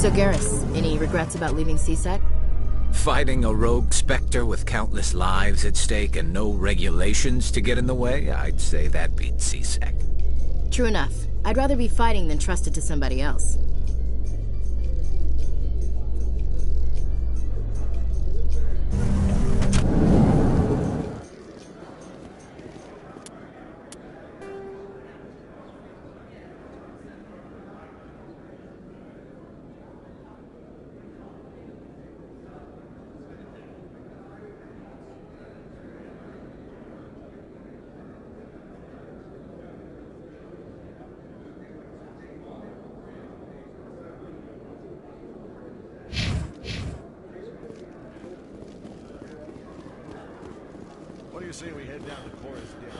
So Garrus, any regrets about leaving C-Sec? Fighting a rogue Spectre with countless lives at stake and no regulations to get in the way? I'd say that beats C-Sec. True enough. I'd rather be fighting than trusted to somebody else. What do you say we head down to Chorus Dale?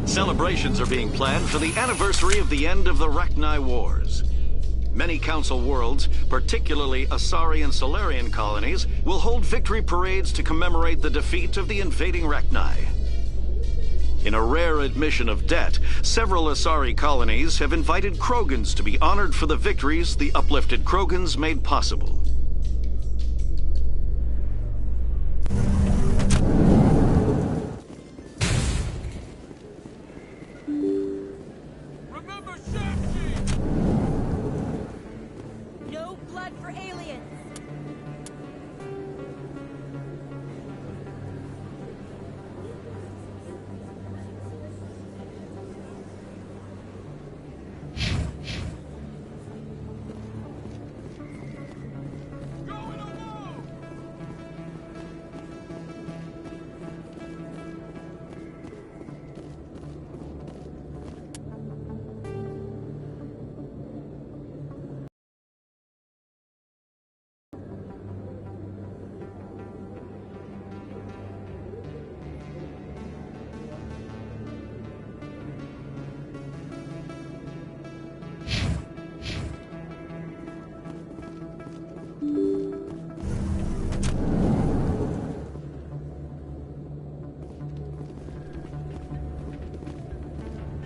Celebrations are being planned for the anniversary of the end of the Rachni Wars. Many Council worlds, particularly Asari and Solarian colonies, will hold victory parades to commemorate the defeat of the invading Rachni. In a rare admission of debt, several Asari colonies have invited Krogans to be honored for the victories the uplifted Krogans made possible. No blood for aliens!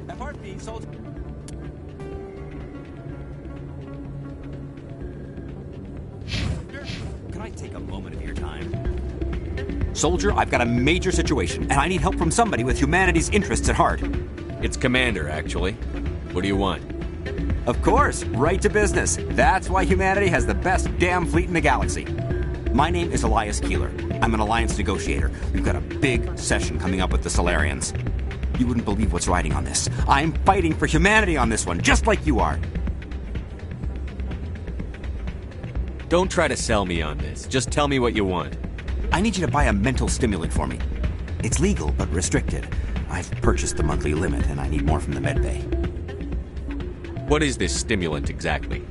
FRP, soldier. Can I take a moment of your time? Soldier, I've got a major situation, and I need help from somebody with humanity's interests at heart. It's Commander, actually. What do you want? Of course, right to business. That's why humanity has the best damn fleet in the galaxy. My name is Elias Keeler. I'm an alliance negotiator. We've got a big session coming up with the Solarians. You wouldn't believe what's riding on this. I'm fighting for humanity on this one, just like you are. Don't try to sell me on this. Just tell me what you want. I need you to buy a mental stimulant for me. It's legal, but restricted. I've purchased the monthly limit, and I need more from the medbay. What is this stimulant exactly?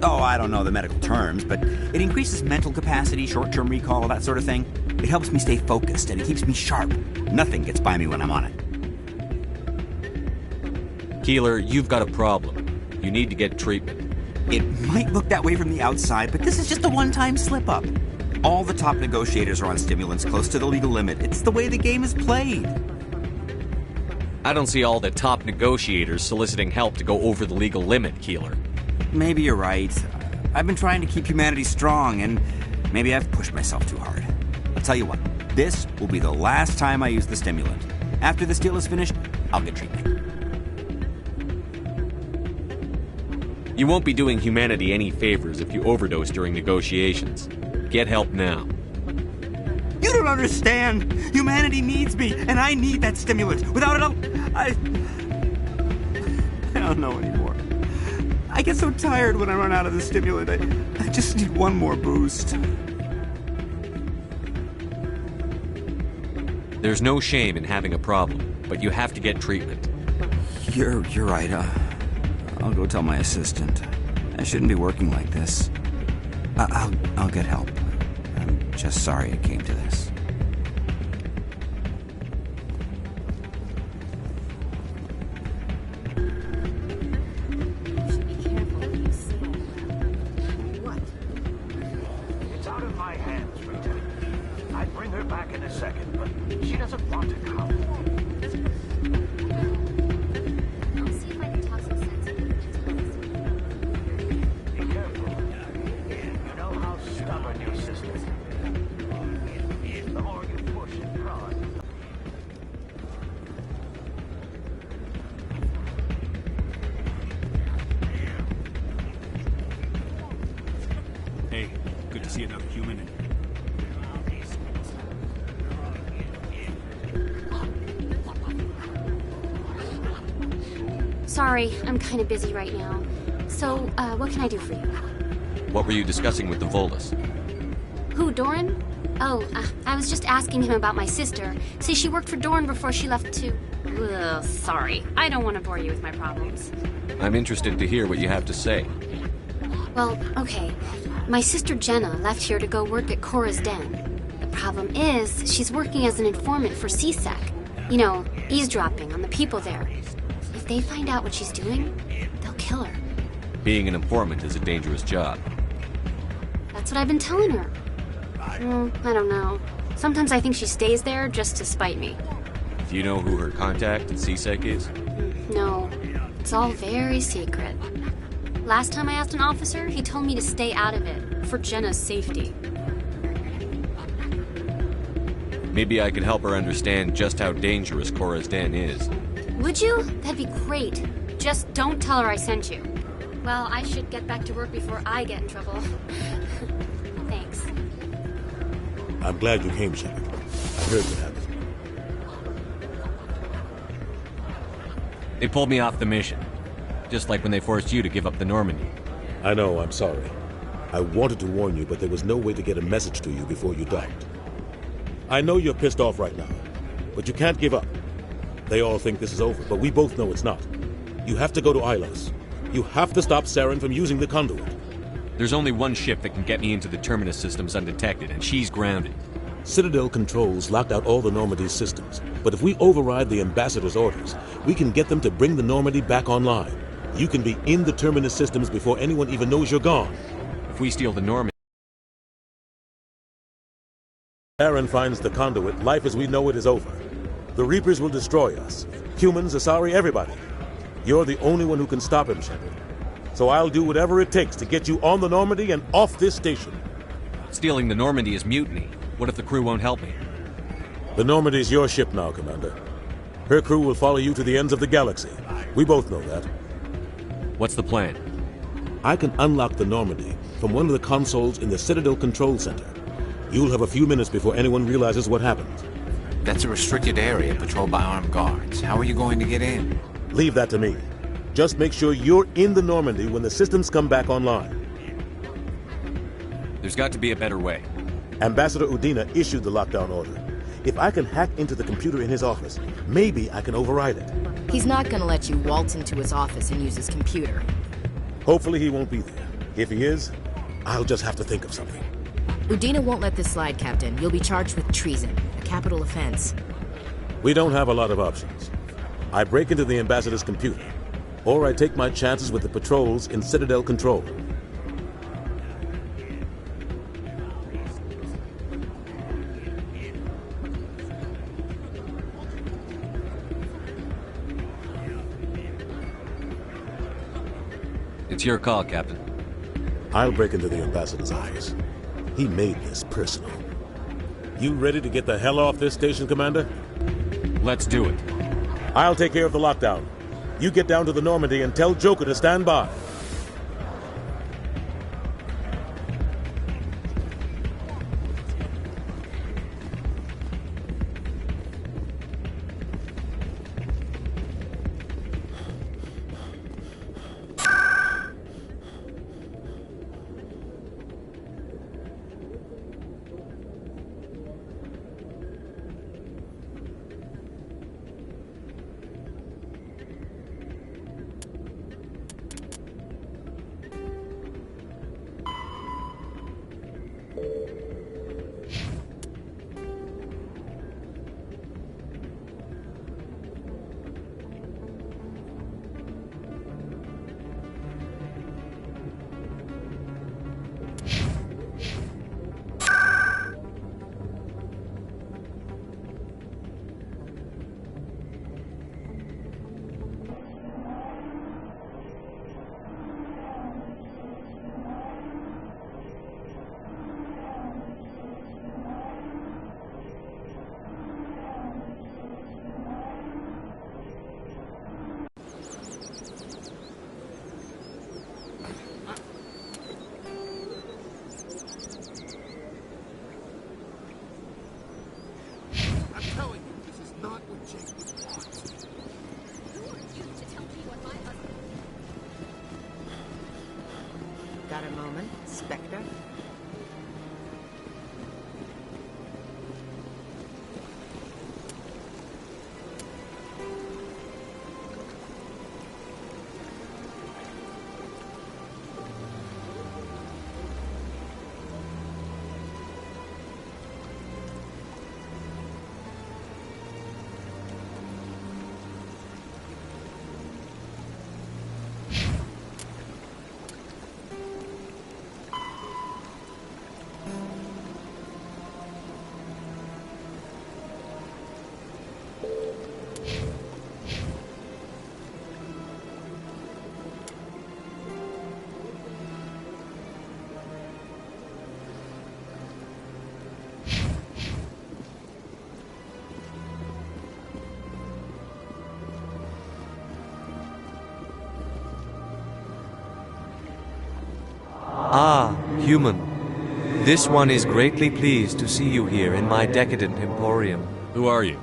Oh, I don't know the medical terms, but it increases mental capacity, short-term recall, that sort of thing. It helps me stay focused, and it keeps me sharp. Nothing gets by me when I'm on it. Keeler, you've got a problem. You need to get treatment. It might look that way from the outside, but this is just a one-time slip-up. All the top negotiators are on stimulants close to the legal limit. It's the way the game is played. I don't see all the top negotiators soliciting help to go over the legal limit, Keeler. Maybe you're right. I've been trying to keep humanity strong, and maybe I've pushed myself too hard. I'll tell you what, this will be the last time I use the stimulant. After this deal is finished, I'll get treatment. You won't be doing humanity any favors if you overdose during negotiations. Get help now. You don't understand! Humanity needs me, and I need that stimulant. Without it, I don't know anymore. I get so tired when I run out of the stimulant. I just need one more boost. There's no shame in having a problem, but you have to get treatment. You're right. I'll go tell my assistant. I shouldn't be working like this. I'll get help. I'm just sorry it came to this. You should be careful what you say. What? It's out of my hands, Rita. I'd bring her back in a second, but see another human in here. Sorry, I'm kind of busy right now. So, what can I do for you? What were you discussing with the Volus? Who, Doran? Oh, I was just asking him about my sister. Say she worked for Doran before she left to... Ugh, sorry. I don't want to bore you with my problems. I'm interested to hear what you have to say. Well, okay. My sister Jenna left here to go work at Cora's Den. The problem is, she's working as an informant for CSEC. You know, eavesdropping on the people there. If they find out what she's doing, they'll kill her. Being an informant is a dangerous job. That's what I've been telling her. I don't know. Sometimes I think she stays there just to spite me. Do you know who her contact at CSEC is? No, it's all very secret. Last time I asked an officer, he told me to stay out of it, for Jenna's safety. Maybe I could help her understand just how dangerous Cora's Den is. Would you? That'd be great. Just don't tell her I sent you. Well, I should get back to work before I get in trouble. Thanks. I'm glad you came, Shepard. I heard what happened. They pulled me off the mission. Just like when they forced you to give up the Normandy. I know, I'm sorry. I wanted to warn you, but there was no way to get a message to you before you docked. I know you're pissed off right now, but you can't give up. They all think this is over, but we both know it's not. You have to go to Ilos. You have to stop Saren from using the conduit. There's only one ship that can get me into the Terminus systems undetected, and she's grounded. Citadel controls locked out all the Normandy's systems, but if we override the Ambassador's orders, we can get them to bring the Normandy back online. You can be in the Terminus systems before anyone even knows you're gone. If we steal the Normandy... Saren finds the conduit, life as we know it is over. The Reapers will destroy us. Humans, Asari, everybody. You're the only one who can stop him, Shepard. So I'll do whatever it takes to get you on the Normandy and off this station. Stealing the Normandy is mutiny. What if the crew won't help me? The Normandy's your ship now, Commander. Her crew will follow you to the ends of the galaxy. We both know that. What's the plan? I can unlock the Normandy from one of the consoles in the Citadel Control Center. You'll have a few minutes before anyone realizes what happened. That's a restricted area patrolled by armed guards. How are you going to get in? Leave that to me. Just make sure you're in the Normandy when the systems come back online. There's got to be a better way. Ambassador Udina issued the lockdown order. If I can hack into the computer in his office, maybe I can override it. He's not gonna let you waltz into his office and use his computer. Hopefully he won't be there. If he is, I'll just have to think of something. Udina won't let this slide, Captain. You'll be charged with treason, a capital offense. We don't have a lot of options. I break into the Ambassador's computer, or I take my chances with the patrols in Citadel Control. It's your call, Captain. I'll break into the Ambassador's office. He made this personal. You ready to get the hell off this station, Commander? Let's do it. I'll take care of the lockdown. You get down to the Normandy and tell Joker to stand by. Got a moment, Spectre? Ah, human. This one is greatly pleased to see you here in my decadent emporium. Who are you?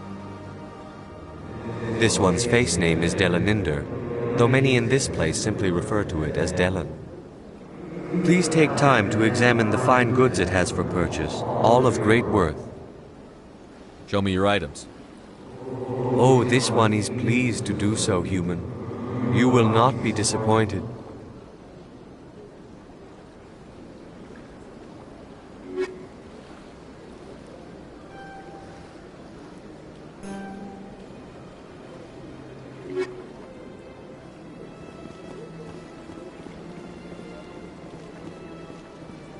This one's face name is Delaninder, though many in this place simply refer to it as Delan. Please take time to examine the fine goods it has for purchase, all of great worth. Show me your items. Oh, this one is pleased to do so, human. You will not be disappointed.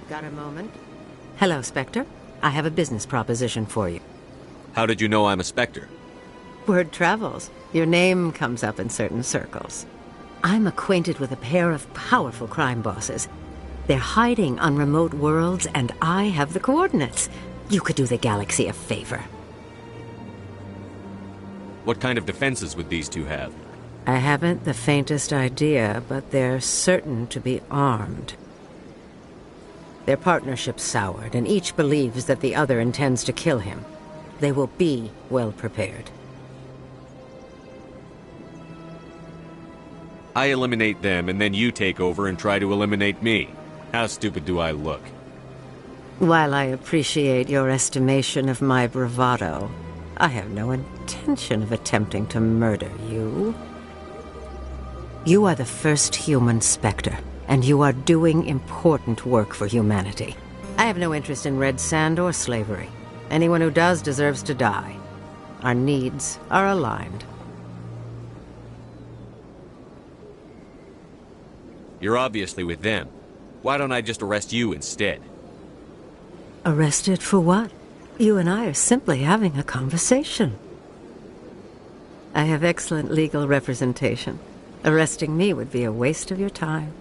Got a moment? Hello, Spectre. I have a business proposition for you. How did you know I'm a Spectre? Word travels. Your name comes up in certain circles. I'm acquainted with a pair of powerful crime bosses. They're hiding on remote worlds, and I have the coordinates. You could do the galaxy a favor. What kind of defenses would these two have? I haven't the faintest idea, but they're certain to be armed. Their partnership's soured, and each believes that the other intends to kill him. They will be well prepared. I eliminate them, and then you take over and try to eliminate me. How stupid do I look? While I appreciate your estimation of my bravado, I have no intention of attempting to murder you. You are the first human Spectre, and you are doing important work for humanity. I have no interest in red sand or slavery. Anyone who does deserves to die. Our needs are aligned. You're obviously with them. Why don't I just arrest you instead? Arrested for what? You and I are simply having a conversation. I have excellent legal representation. Arresting me would be a waste of your time.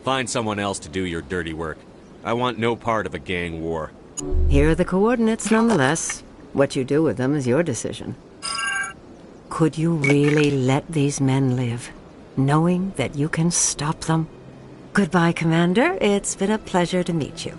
Find someone else to do your dirty work. I want no part of a gang war. Here are the coordinates nonetheless. What you do with them is your decision. Could you really let these men live, knowing that you can stop them? Goodbye, Commander. It's been a pleasure to meet you.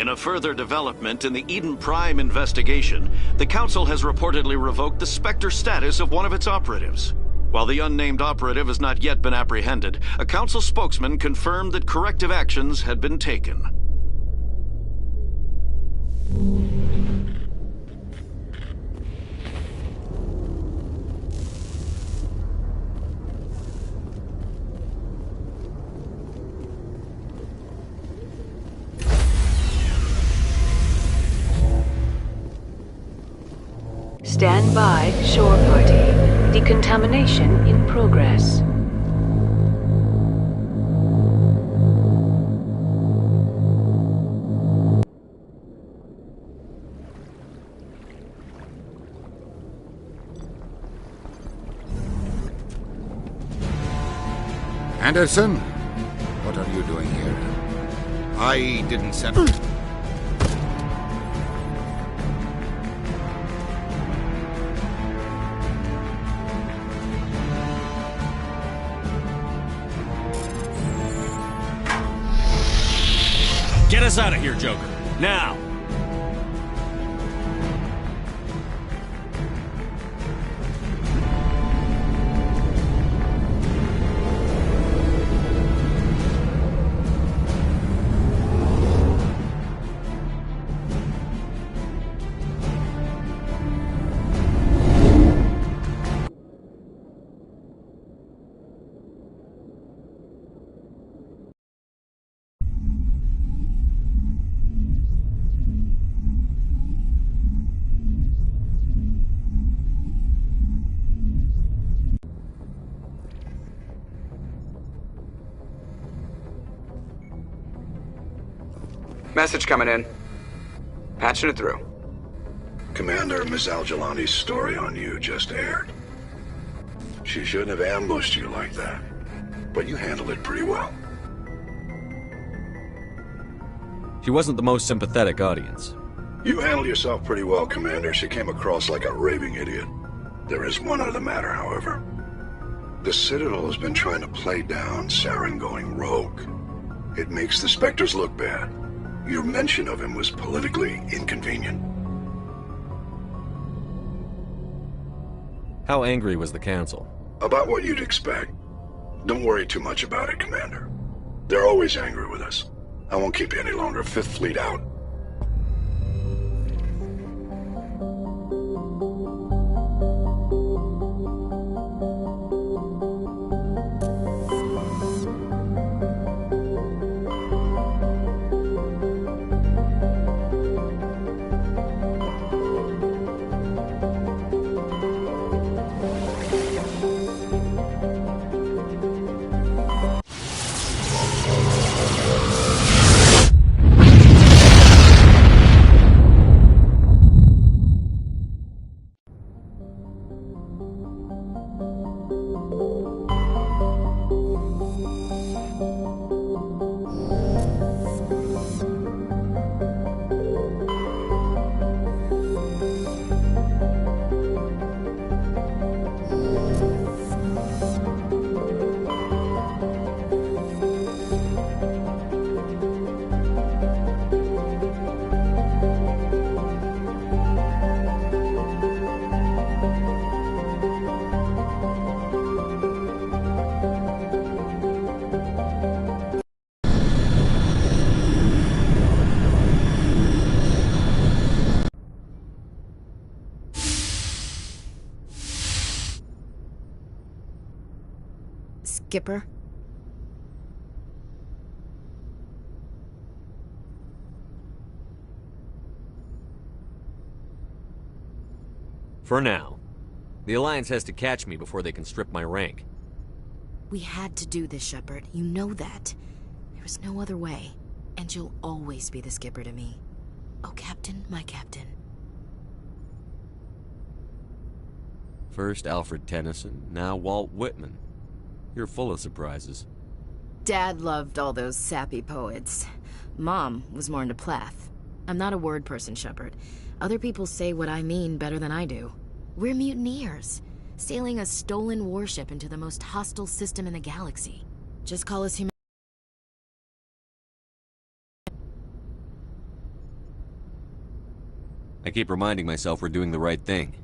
In a further development in the Eden Prime investigation, the Council has reportedly revoked the Spectre status of one of its operatives. While the unnamed operative has not yet been apprehended, a Council spokesman confirmed that corrective actions had been taken. Stand by, shore party. Decontamination in progress. Anderson, what are you doing here? I didn't send... Get us out of here, Joker. Now! Message coming in. Patching it through. Commander, Ms. Al-Jalani's story on you just aired. She shouldn't have ambushed you like that, but you handled it pretty well. She wasn't the most sympathetic audience. You handled yourself pretty well, Commander. She came across like a raving idiot. There is one other matter, however. The Citadel has been trying to play down Saren going rogue. It makes the Spectres look bad. Your mention of him was politically inconvenient. How angry was the Council? About what you'd expect. Don't worry too much about it, Commander. They're always angry with us. I won't keep you any longer. Fifth Fleet out. Skipper? For now. The Alliance has to catch me before they can strip my rank. We had to do this, Shepard. You know that. There was no other way. And you'll always be the skipper to me. Oh, Captain, my Captain. First Alfred Tennyson, now Walt Whitman. You're full of surprises. Dad loved all those sappy poets. Mom was more into Plath. I'm not a word person, Shepard. Other people say what I mean better than I do. We're mutineers, sailing a stolen warship into the most hostile system in the galaxy. Just call us human. I keep reminding myself we're doing the right thing.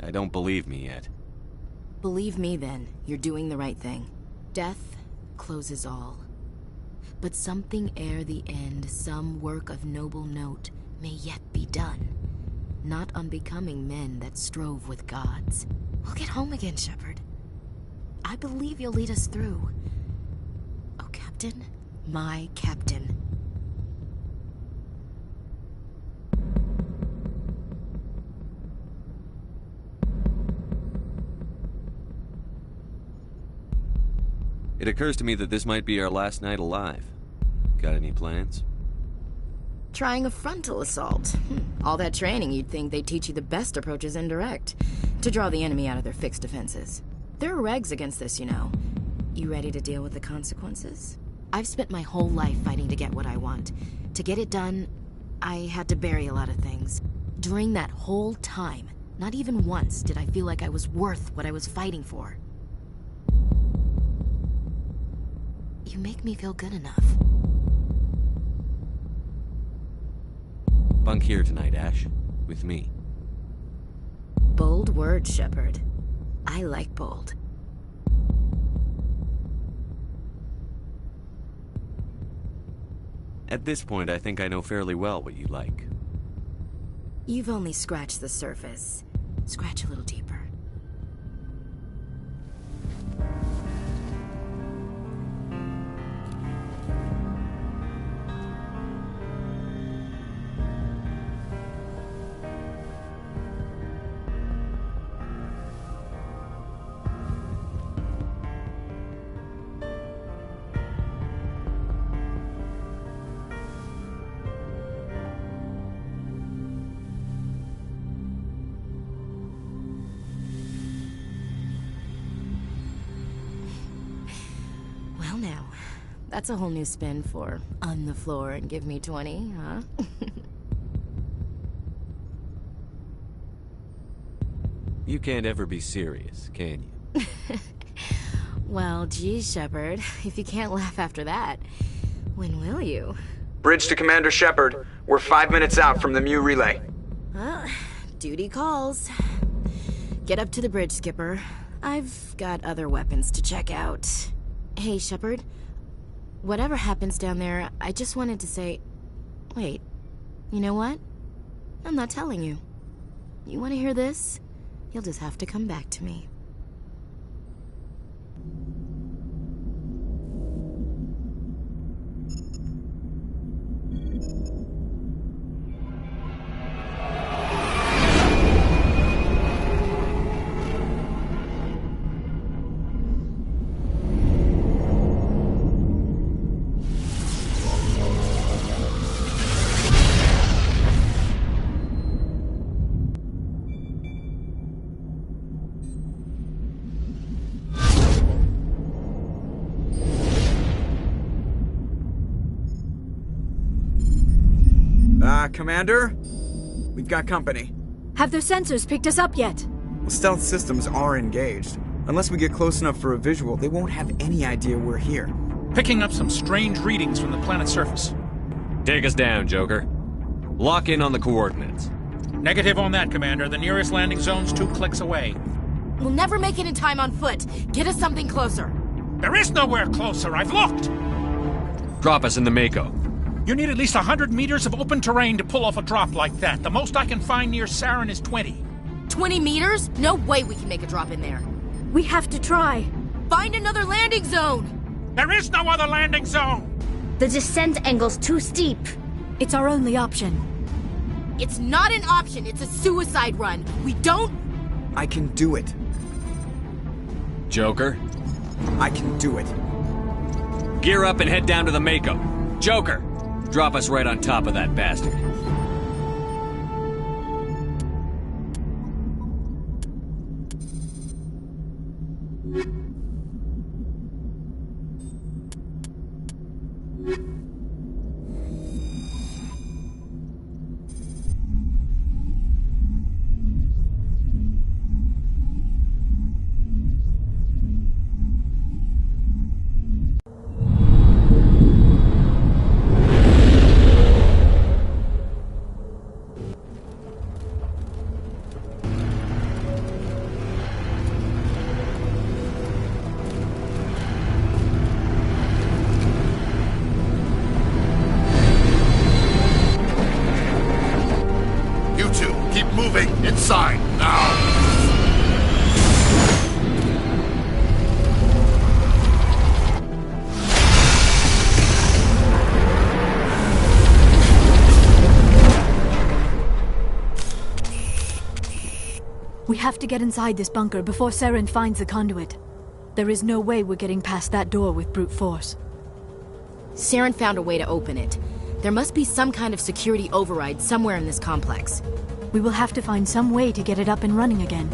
I don't believe me yet. Believe me then, you're doing the right thing. Death closes all. But something ere the end, some work of noble note, may yet be done. Not unbecoming men that strove with gods. We'll get home again, Shepard. I believe you'll lead us through. Oh, Captain, my Captain. It occurs to me that this might be our last night alive. Got any plans? Trying a frontal assault. All that training, you'd think they'd teach you the best approaches indirect, to draw the enemy out of their fixed defenses. There are regs against this, you know. You ready to deal with the consequences? I've spent my whole life fighting to get what I want. To get it done, I had to bury a lot of things. During that whole time, not even once did I feel like I was worth what I was fighting for. You make me feel good enough. Bunk here tonight, Ash. With me. Bold words, Shepard. I like bold. At this point, I think I know fairly well what you like. You've only scratched the surface. Scratch a little deeper. Now, that's a whole new spin for on the floor and give me 20, huh? You can't ever be serious, can you? Well, geez, Shepard, if you can't laugh after that, when will you? Bridge to Commander Shepard. We're 5 minutes out from the Mu relay. Well, duty calls. Get up to the bridge, Skipper. I've got other weapons to check out. Hey, Shepard. Whatever happens down there, I just wanted to say... Wait, you know what? I'm not telling you. You want to hear this? You'll just have to come back to me. Commander? We've got company. Have their sensors picked us up yet? Well, stealth systems are engaged. Unless we get close enough for a visual, they won't have any idea we're here. Picking up some strange readings from the planet's surface. Take us down, Joker. Lock in on the coordinates. Negative on that, Commander. The nearest landing zone's 2 clicks away. We'll never make it in time on foot. Get us something closer. There is nowhere closer. I've looked. Drop us in the Mako. You need at least 100 meters of open terrain to pull off a drop like that. The most I can find near Saren is 20. 20 meters? No way we can make a drop in there. We have to try. Find another landing zone! There is no other landing zone! The descent angle's too steep. It's our only option. It's not an option, it's a suicide run. We don't... I can do it. Joker? I can do it. Gear up and head down to the Mako. Joker! Drop us right on top of that bastard. moving! Inside, now! We have to get inside this bunker before Saren finds the conduit. There is no way we're getting past that door with brute force. Saren found a way to open it. There must be some kind of security override somewhere in this complex. We will have to find some way to get it up and running again.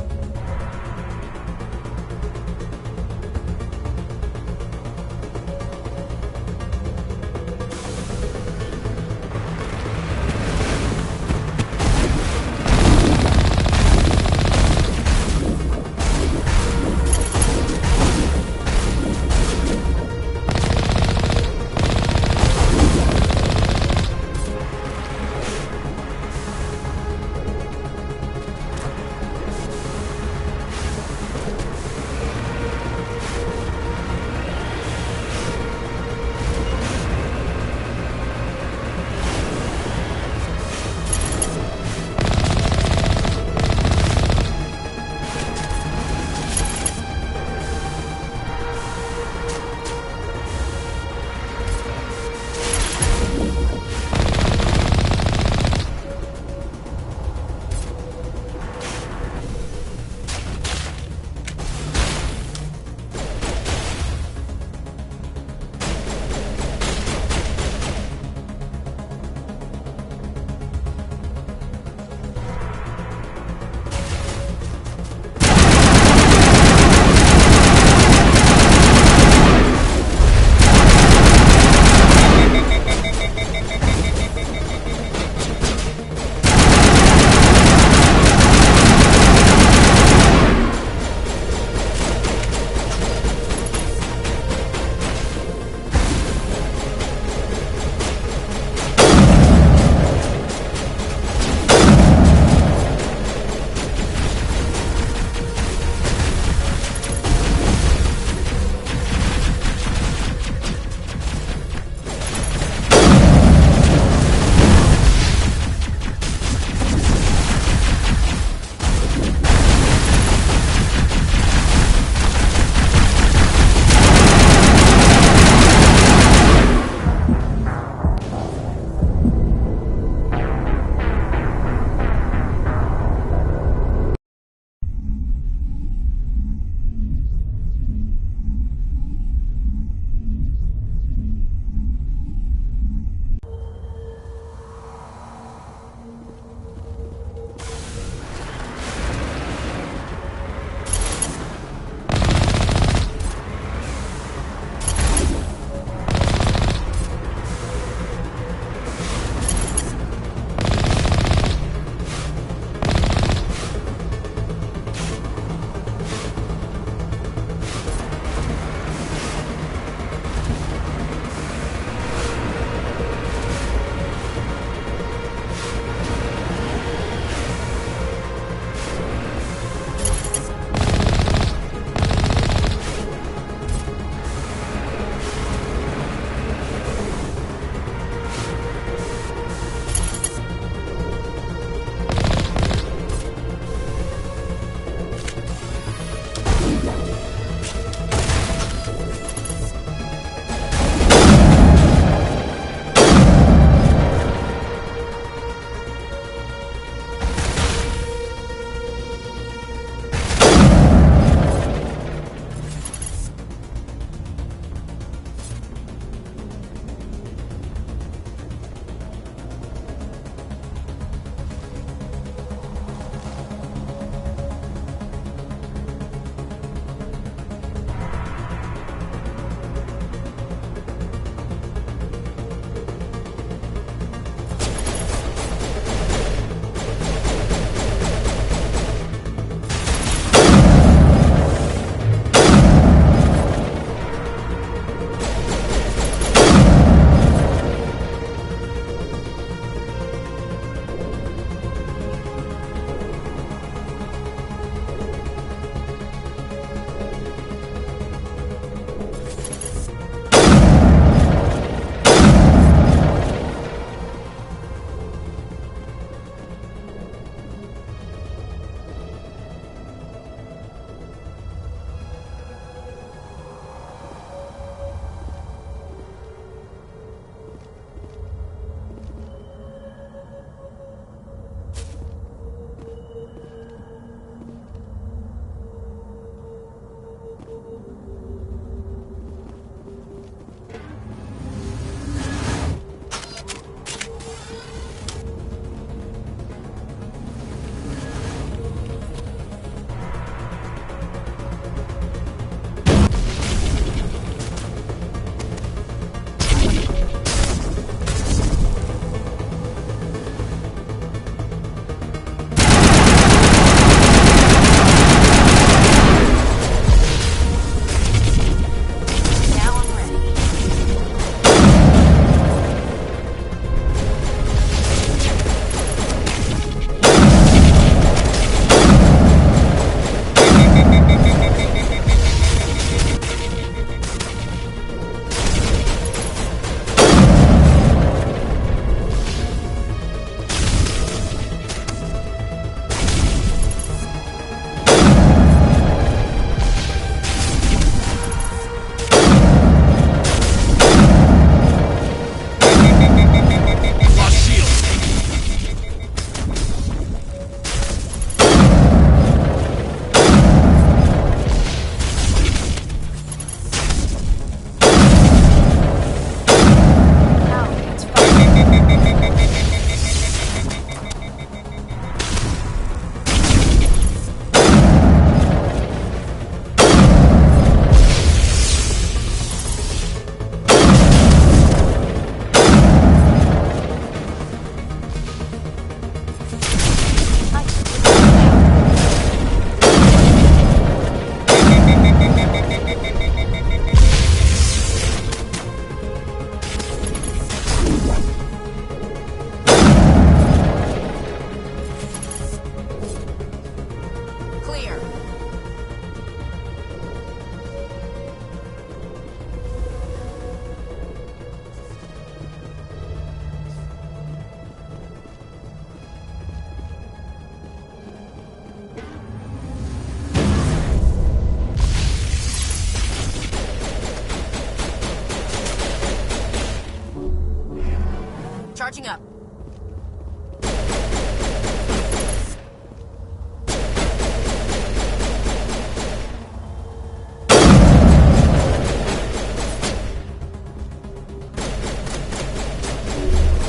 Charging up.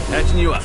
Patching you up.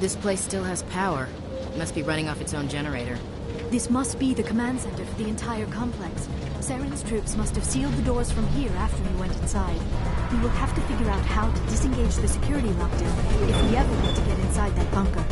This place still has power. It must be running off its own generator. This must be the command center for the entire complex. Saren's troops must have sealed the doors from here after we went inside. We will have to figure out how to disengage the security lockdown if we ever want to get inside that bunker.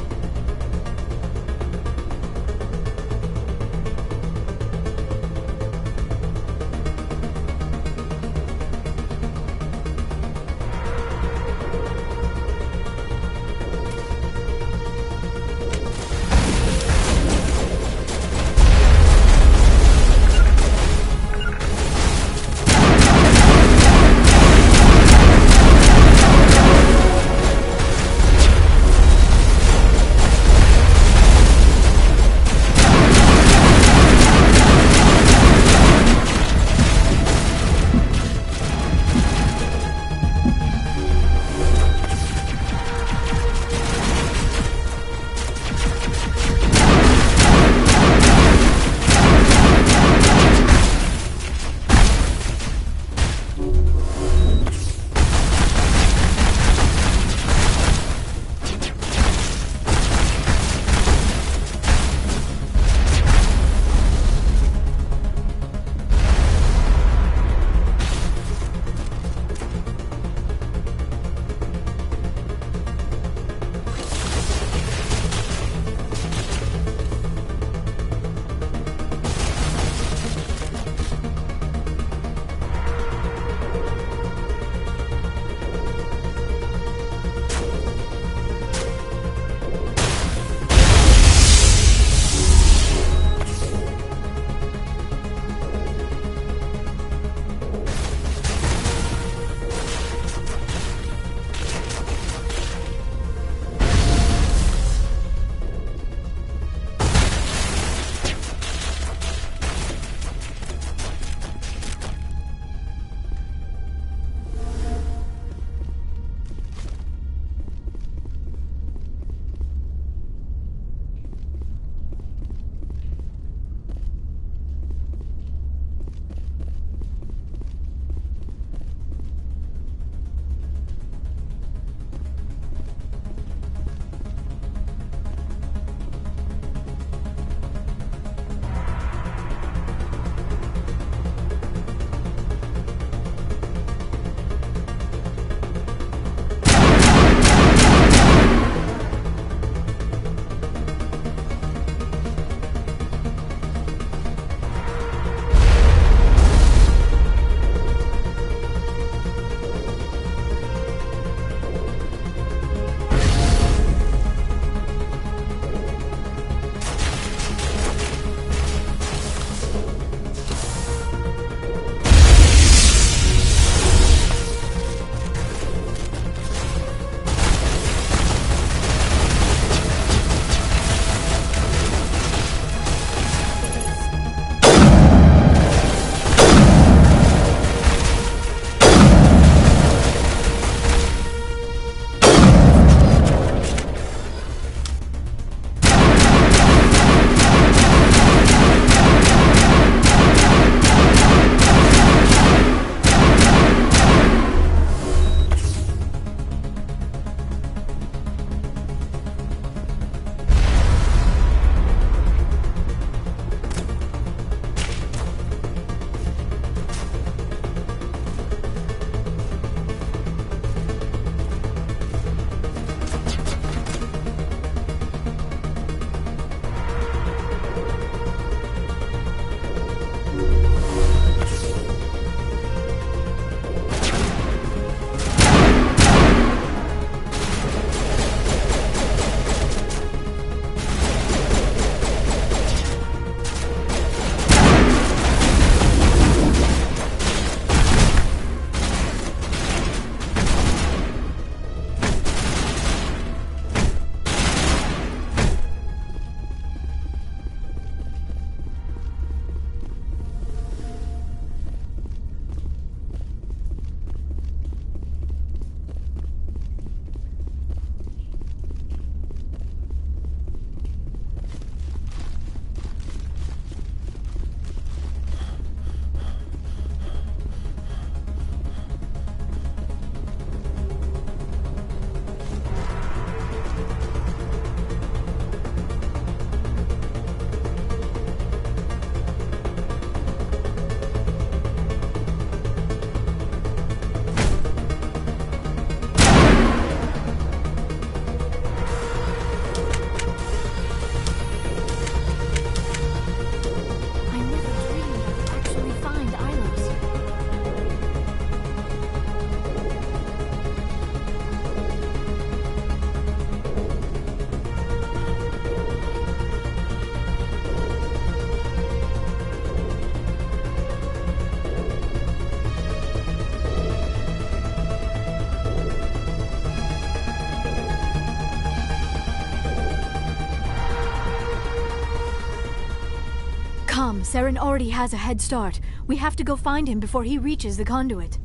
Mom, Saren already has a head start. We have to go find him before he reaches the conduit.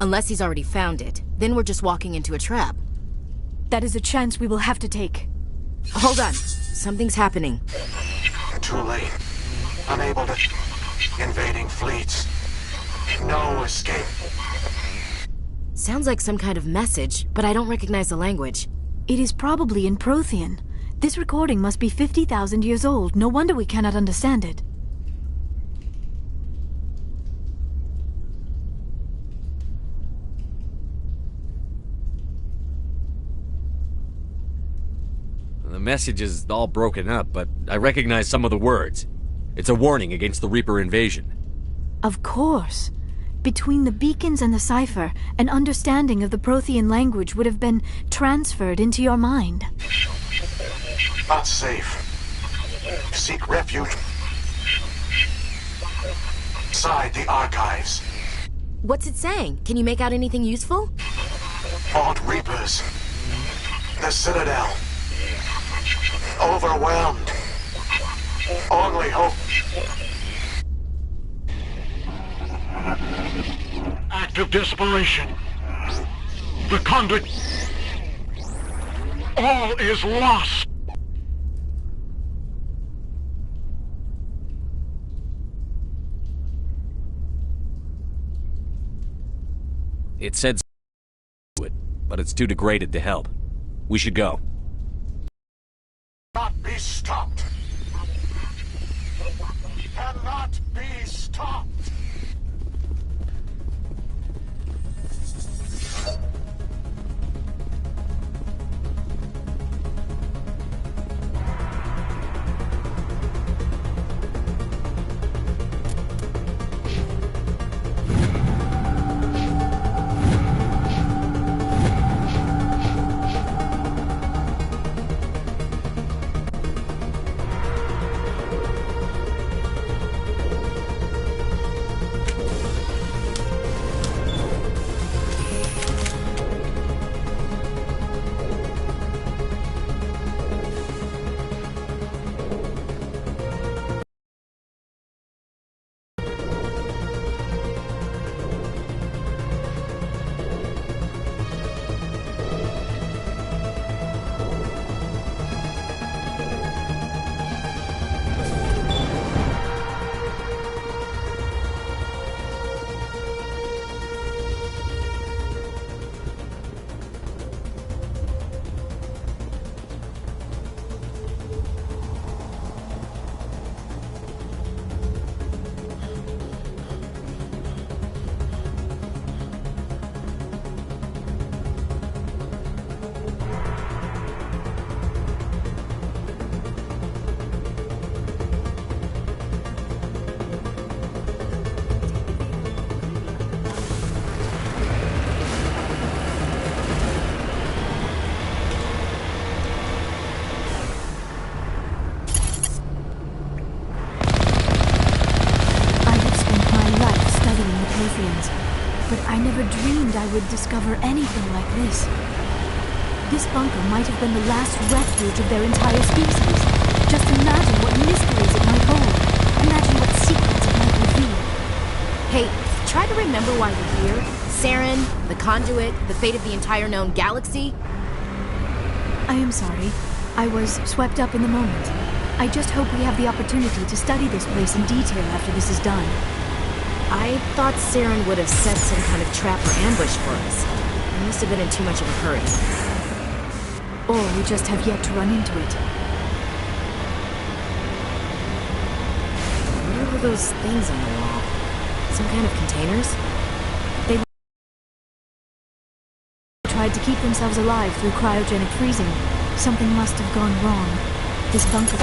Unless he's already found it. Then we're just walking into a trap. That is a chance we will have to take. Hold on. Something's happening. Too late. Unable to... Invading fleets. No escape. Sounds like some kind of message, but I don't recognize the language. It is probably in Prothean. This recording must be 50,000 years old. No wonder we cannot understand it. The message is all broken up, but I recognize some of the words. It's a warning against the Reaper invasion. Of course. Between the beacons and the cipher, an understanding of the Prothean language would have been transferred into your mind. Not safe. Seek refuge inside the archives. What's it saying? Can you make out anything useful? Fought Reapers. The Citadel. Overwhelmed. Only hope. Act of desperation. The conduit. All is lost. It said but it's too degraded to help. We should go. Not be stopped. Cannot be stopped. I would discover anything like this. This bunker might have been the last refuge of their entire species. Just imagine what mysteries it might hold. Imagine what secrets it might reveal. Hey, try to remember why we're here. Saren, the conduit, the fate of the entire known galaxy. I am sorry. I was swept up in the moment. I just hope we have the opportunity to study this place in detail after this is done. I thought Saren would have set some kind of trap or ambush for us. We must have been in too much of a hurry. Or we just have yet to run into it. What are those things on the wall? Some kind of containers? They tried to keep themselves alive through cryogenic freezing. Something must have gone wrong. This bunker...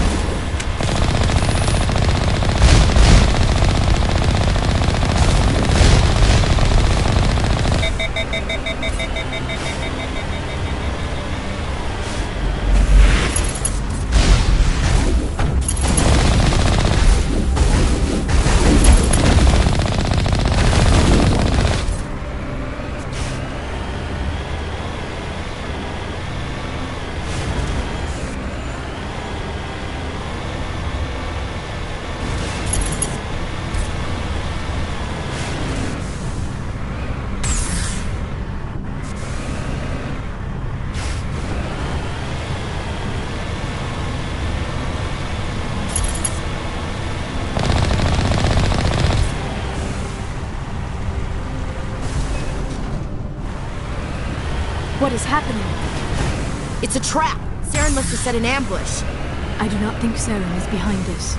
What is happening? It's a trap! Saren must have set an ambush. I do not think Saren is behind this.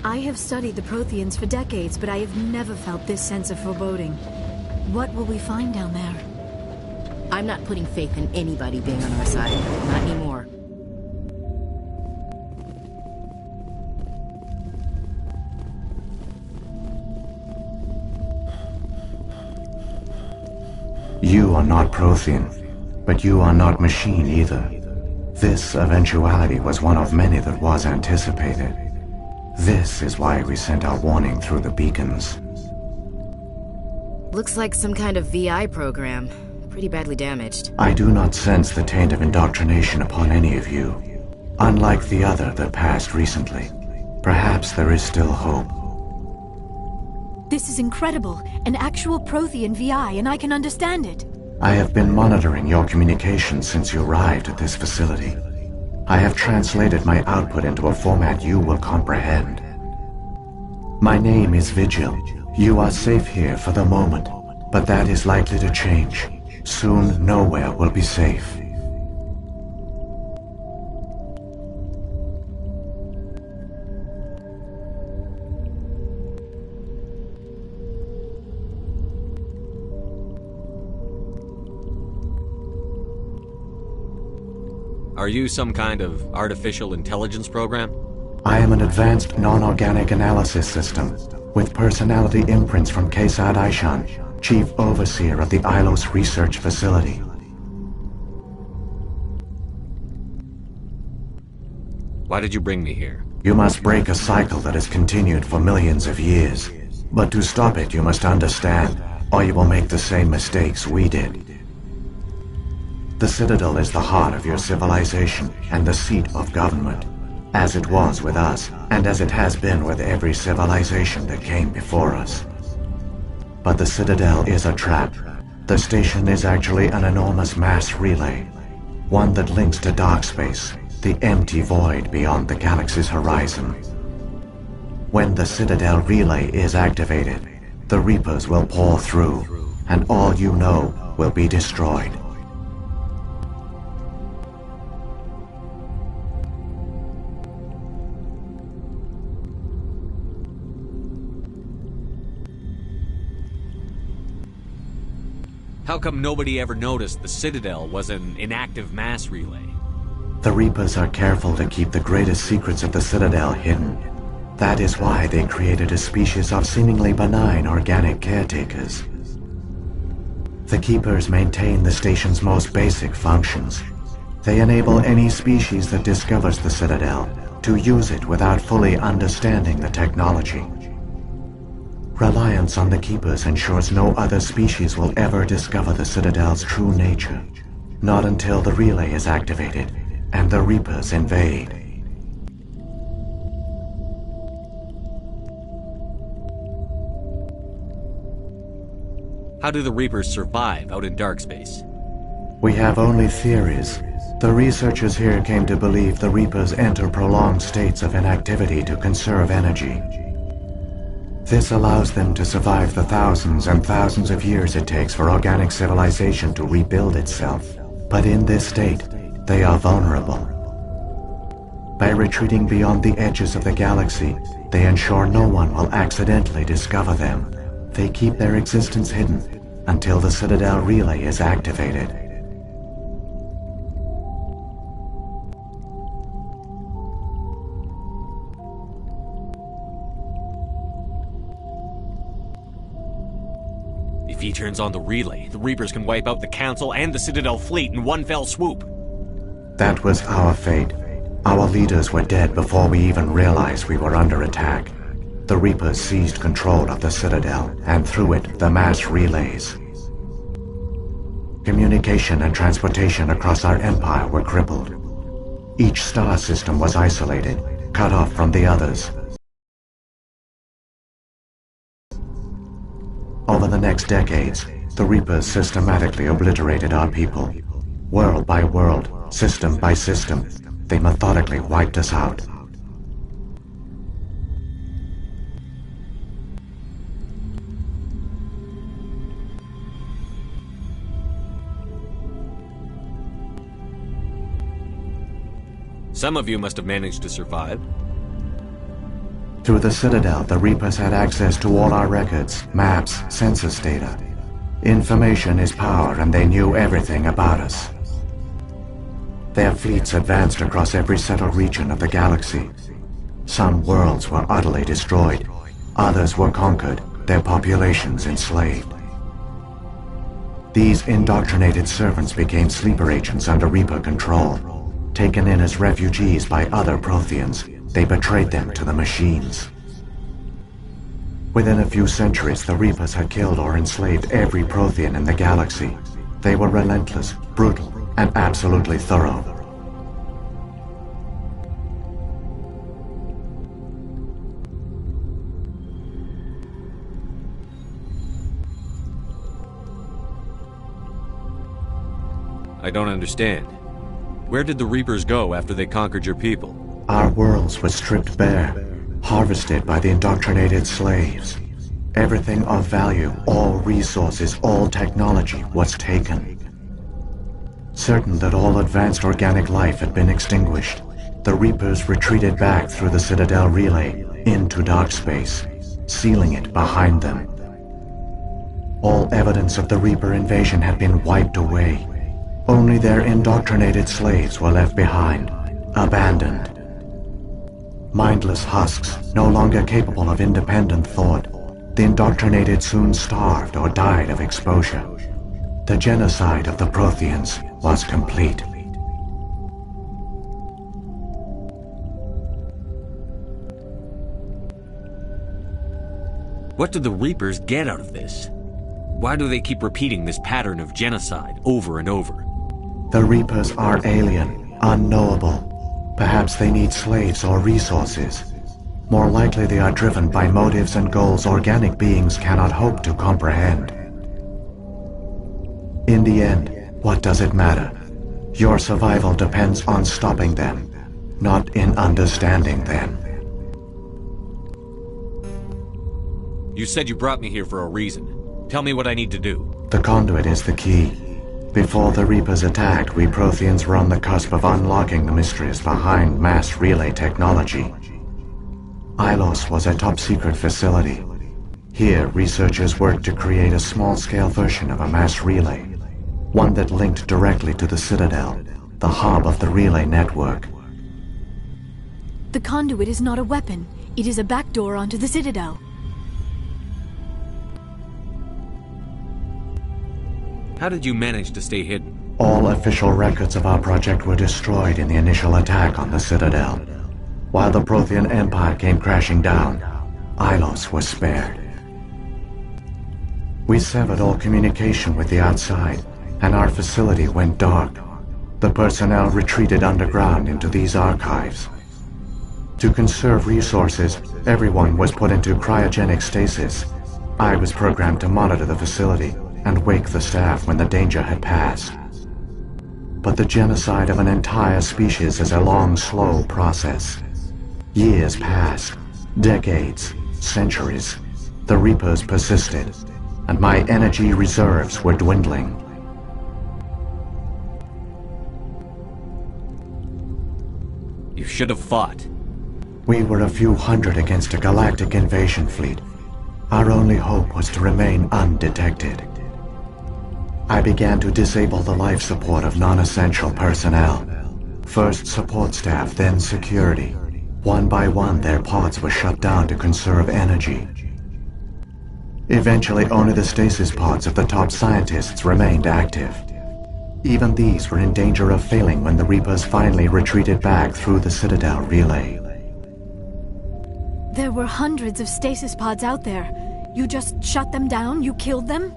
I have studied the Protheans for decades, but I have never felt this sense of foreboding. What will we find down there? I'm not putting faith in anybody being on our side. Not anymore. You are not Prothean, but you are not machine either. This eventuality was one of many that was anticipated. This is why we sent our warning through the beacons. Looks like some kind of VI program. Pretty badly damaged. I do not sense the taint of indoctrination upon any of you. Unlike the other that passed recently. Perhaps there is still hope. This is incredible. An actual Prothean VI, and I can understand it. I have been monitoring your communications since you arrived at this facility. I have translated my output into a format you will comprehend. My name is Vigil. You are safe here for the moment, but that is likely to change. Soon, nowhere will be safe. Are you some kind of artificial intelligence program? I am an advanced non-organic analysis system, with personality imprints from Kesad Aishan, Chief Overseer of the Ilos Research Facility. Why did you bring me here? You must break a cycle that has continued for millions of years. But to stop it, you must understand, or you will make the same mistakes we did. The Citadel is the heart of your civilization and the seat of government, as it was with us, and as it has been with every civilization that came before us. But the Citadel is a trap. The station is actually an enormous mass relay, one that links to dark space, the empty void beyond the galaxy's horizon. When the Citadel relay is activated, the Reapers will pour through, and all you know will be destroyed. How come nobody ever noticed the Citadel was an inactive mass relay? The Reapers are careful to keep the greatest secrets of the Citadel hidden. That is why they created a species of seemingly benign organic caretakers. The Keepers maintain the station's most basic functions. They enable any species that discovers the Citadel to use it without fully understanding the technology. Reliance on the Keepers ensures no other species will ever discover the Citadel's true nature. Not until the relay is activated and the Reapers invade. How do the Reapers survive out in dark space? We have only theories. The researchers here came to believe the Reapers enter prolonged states of inactivity to conserve energy. This allows them to survive the thousands and thousands of years it takes for organic civilization to rebuild itself. But in this state, they are vulnerable. By retreating beyond the edges of the galaxy, they ensure no one will accidentally discover them. They keep their existence hidden until the Citadel relay is activated. If he turns on the relay, the Reapers can wipe out the Council and the Citadel fleet in one fell swoop. That was our fate. Our leaders were dead before we even realized we were under attack. The Reapers seized control of the Citadel, and through it, the mass relays. Communication and transportation across our empire were crippled. Each star system was isolated, cut off from the others. Over the next decades, the Reapers systematically obliterated our people. World by world, system by system, they methodically wiped us out. Some of you must have managed to survive. Through the Citadel, the Reapers had access to all our records, maps, census data. Information is power, and they knew everything about us. Their fleets advanced across every settled region of the galaxy. Some worlds were utterly destroyed. Others were conquered, their populations enslaved. These indoctrinated servants became sleeper agents under Reaper control. Taken in as refugees by other Protheans, they betrayed them to the machines. Within a few centuries, the Reapers had killed or enslaved every Prothean in the galaxy. They were relentless, brutal, and absolutely thorough. I don't understand. Where did the Reapers go after they conquered your people? Our worlds were stripped bare, harvested by the indoctrinated slaves. Everything of value, all resources, all technology was taken. Certain that all advanced organic life had been extinguished, the Reapers retreated back through the Citadel relay into dark space, sealing it behind them. All evidence of the Reaper invasion had been wiped away. Only their indoctrinated slaves were left behind, abandoned. Mindless husks, no longer capable of independent thought, the indoctrinated soon starved or died of exposure. The genocide of the Protheans was complete. What do the Reapers get out of this? Why do they keep repeating this pattern of genocide over and over? The Reapers are alien, unknowable. Perhaps they need slaves or resources. More likely they are driven by motives and goals organic beings cannot hope to comprehend. In the end, what does it matter? Your survival depends on stopping them, not in understanding them. You said you brought me here for a reason. Tell me what I need to do. The conduit is the key. Before the Reapers attacked, we Protheans were on the cusp of unlocking the mysteries behind mass relay technology. Ilos was a top-secret facility. Here, researchers worked to create a small-scale version of a mass relay, one that linked directly to the Citadel, the hub of the relay network. The conduit is not a weapon. It is a backdoor onto the Citadel. How did you manage to stay hidden? All official records of our project were destroyed in the initial attack on the Citadel. While the Prothean Empire came crashing down, Ilos was spared. We severed all communication with the outside, and our facility went dark. The personnel retreated underground into these archives. To conserve resources, everyone was put into cryogenic stasis. I was programmed to monitor the facility and wake the staff when the danger had passed. But the genocide of an entire species is a long, slow process. Years passed, decades, centuries. The Reapers persisted, and my energy reserves were dwindling. You should have fought. We were a few hundred against a galactic invasion fleet. Our only hope was to remain undetected. I began to disable the life support of non-essential personnel. First support staff, then security. One by one, their pods were shut down to conserve energy. Eventually, only the stasis pods of the top scientists remained active. Even these were in danger of failing when the Reapers finally retreated back through the Citadel relay. There were hundreds of stasis pods out there. You just shut them down? You killed them?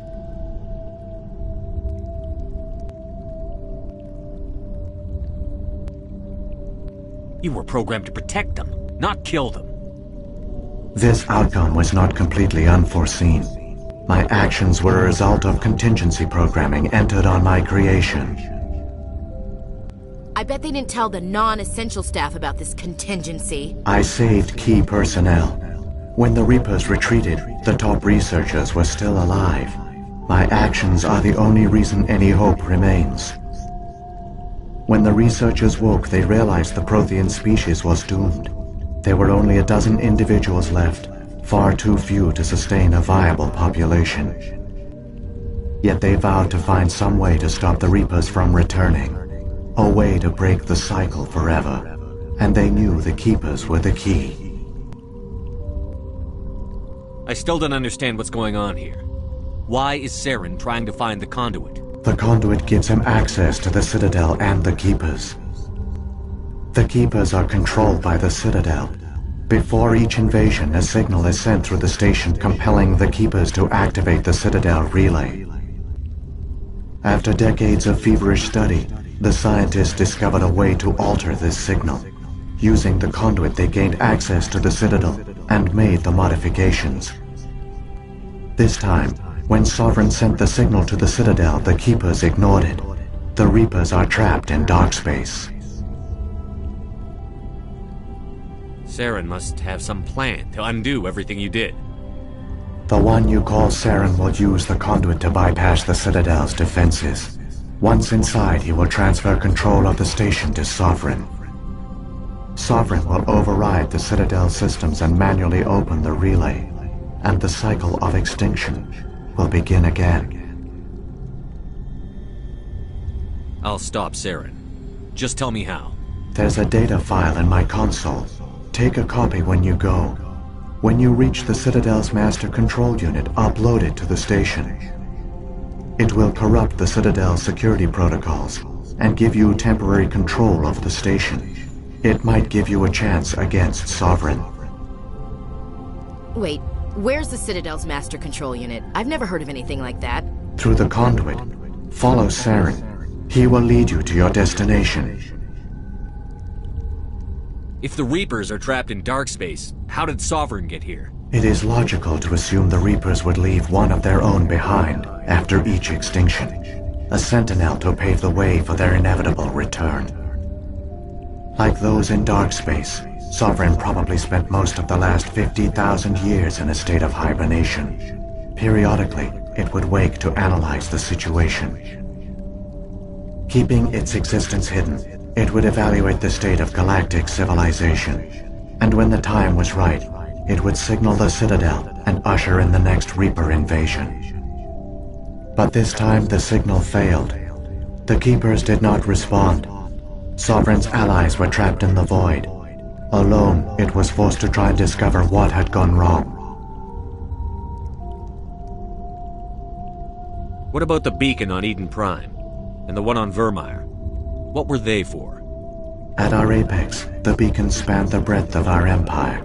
You were programmed to protect them. not kill them. This outcome was not completely unforeseen. My actions were a result of contingency programming entered on my creation. I bet they didn't tell the non-essential staff about this contingency. I saved key personnel. When the Reapers retreated, the top researchers were still alive. My actions are the only reason any hope remains. When the researchers woke, they realized the Prothean species was doomed. There were only a dozen individuals left, far too few to sustain a viable population. Yet they vowed to find some way to stop the Reapers from returning, a way to break the cycle forever, and they knew the Keepers were the key. I still don't understand what's going on here. Why is Saren trying to find the conduit? The conduit gives him access to the Citadel and the Keepers. The Keepers are controlled by the Citadel. Before each invasion, a signal is sent through the station compelling the Keepers to activate the Citadel relay. After decades of feverish study, the scientists discovered a way to alter this signal. Using the conduit, they gained access to the Citadel and made the modifications. This time, when Sovereign sent the signal to the Citadel, the Keepers ignored it. The Reapers are trapped in dark space. Saren must have some plan to undo everything you did. The one you call Saren will use the conduit to bypass the Citadel's defenses. Once inside, he will transfer control of the station to Sovereign. Sovereign will override the Citadel systems and manually open the relay, and the cycle of extinction will begin again. I'll stop Saren. Just tell me how. There's a data file in my console. Take a copy when you go. When you reach the Citadel's master control unit, upload it to the station. It will corrupt the Citadel's security protocols and give you temporary control of the station. It might give you a chance against Sovereign. Wait, where's the Citadel's master control unit? I've never heard of anything like that. Through the conduit, follow Saren. He will lead you to your destination. If the Reapers are trapped in dark space, how did Sovereign get here? It is logical to assume the Reapers would leave one of their own behind after each extinction. A sentinel to pave the way for their inevitable return. Like those in dark space, Sovereign probably spent most of the last 50,000 years in a state of hibernation. Periodically, it would wake to analyze the situation. Keeping its existence hidden, it would evaluate the state of galactic civilization. And when the time was right, it would signal the Citadel and usher in the next Reaper invasion. But this time the signal failed. The Keepers did not respond. Sovereign's allies were trapped in the void. Alone, it was forced to try and discover what had gone wrong. What about the beacon on Eden Prime? And the one on Vermeer? What were they for? At our apex, the beacons spanned the breadth of our empire.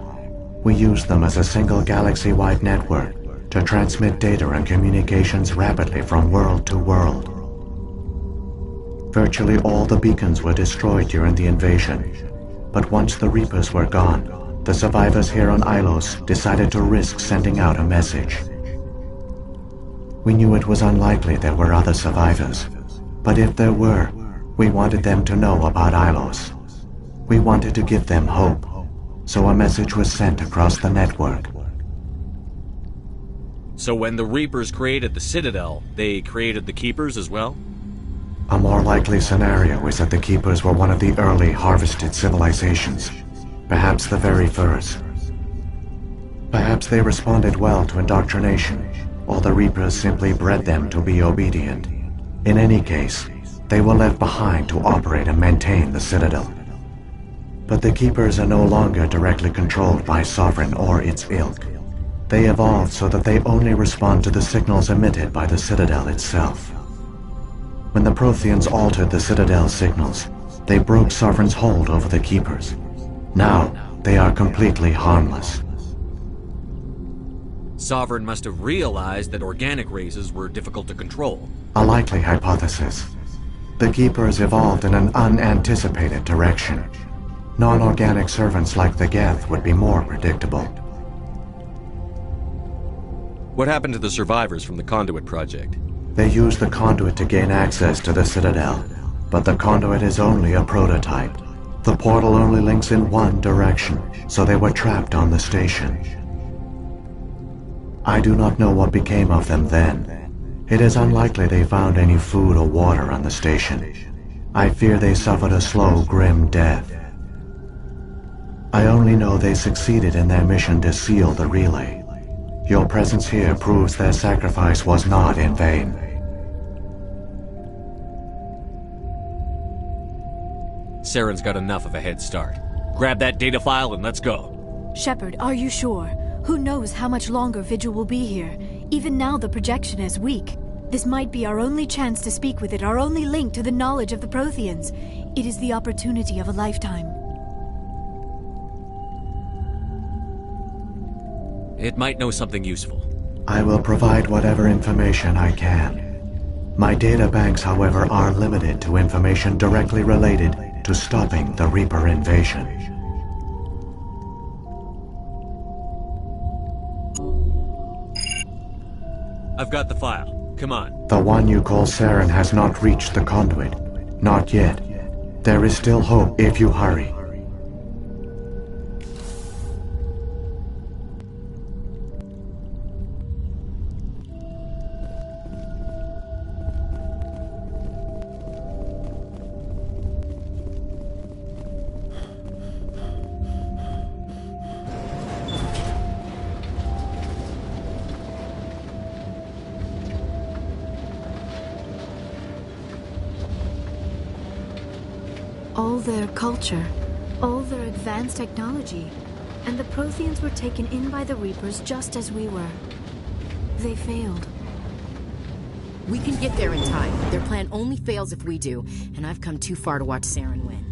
We used them as a single galaxy-wide network to transmit data and communications rapidly from world to world. Virtually all the beacons were destroyed during the invasion, but once the Reapers were gone, the survivors here on Ilos decided to risk sending out a message. We knew it was unlikely there were other survivors, but if there were, we wanted them to know about Ilos. We wanted to give them hope, so a message was sent across the network. So when the Reapers created the Citadel, they created the Keepers as well? A more likely scenario is that the Keepers were one of the early harvested civilizations, perhaps the very first. Perhaps they responded well to indoctrination, or the Reapers simply bred them to be obedient. In any case, they were left behind to operate and maintain the Citadel. But the Keepers are no longer directly controlled by Sovereign or its ilk. They evolved so that they only respond to the signals emitted by the Citadel itself. When the Protheans altered the Citadel's signals, they broke Sovereign's hold over the Keepers. Now, they are completely harmless. Sovereign must have realized that organic races were difficult to control. A likely hypothesis. The Keepers evolved in an unanticipated direction. Non-organic servants like the Geth would be more predictable. What happened to the survivors from the Conduit project? They used the conduit to gain access to the Citadel, but the conduit is only a prototype. The portal only links in one direction, so they were trapped on the station. I do not know what became of them then. It is unlikely they found any food or water on the station. I fear they suffered a slow, grim death. I only know they succeeded in their mission to seal the relay. Your presence here proves their sacrifice was not in vain. Saren's got enough of a head start. Grab that data file and let's go. Shepard, are you sure? Who knows how much longer Vigil will be here? Even now the projection is weak. This might be our only chance to speak with it, our only link to the knowledge of the Protheans. It is the opportunity of a lifetime. It might know something useful. I will provide whatever information I can. My data banks, however, are limited to information directly related to stopping the Reaper invasion. I've got the file. Come on. The one you call Saren has not reached the conduit. Not yet. There is still hope if you hurry. All their culture, all their advanced technology, and the Protheans were taken in by the Reapers just as we were. They failed. We can get there in time. Their plan only fails if we do, and I've come too far to watch Saren win.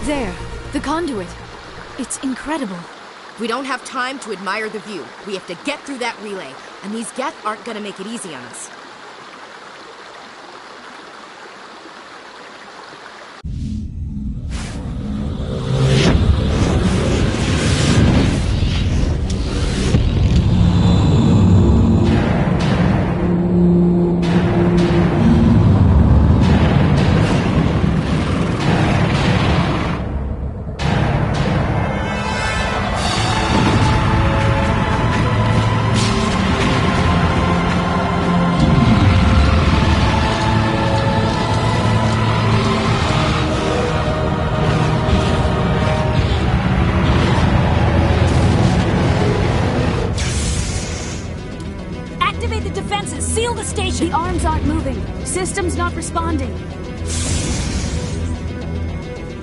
There, the conduit. It's incredible. We don't have time to admire the view. We have to get through that relay, and these Geth aren't gonna make it easy on us. The arms aren't moving. Systems not responding.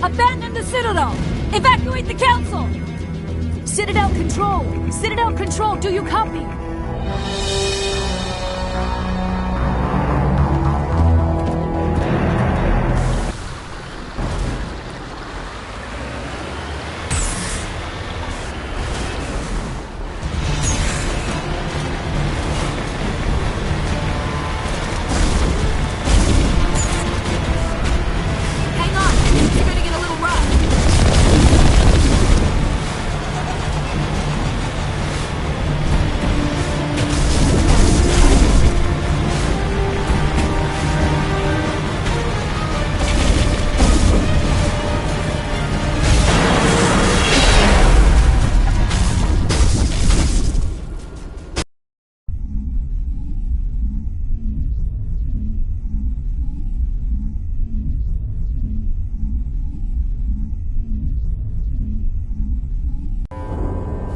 Abandon the Citadel! Evacuate the Council! Citadel Control! Citadel Control, do you copy?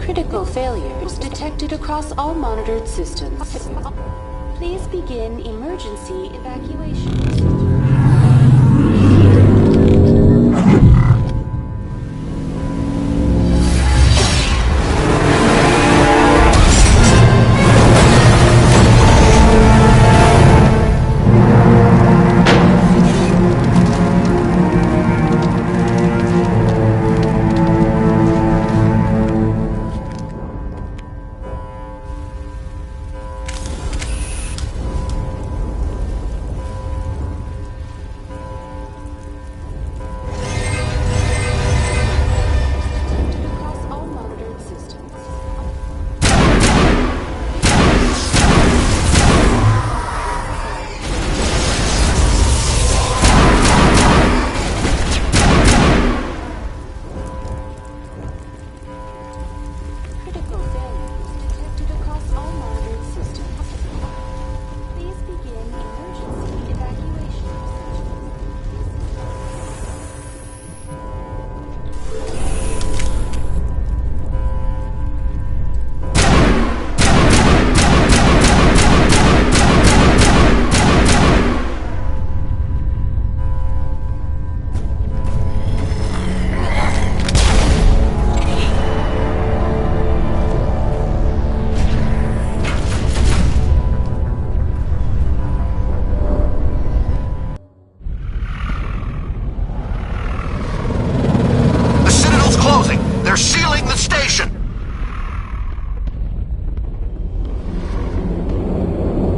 Critical failures detected across all monitored systems. Please begin emergency evacuation.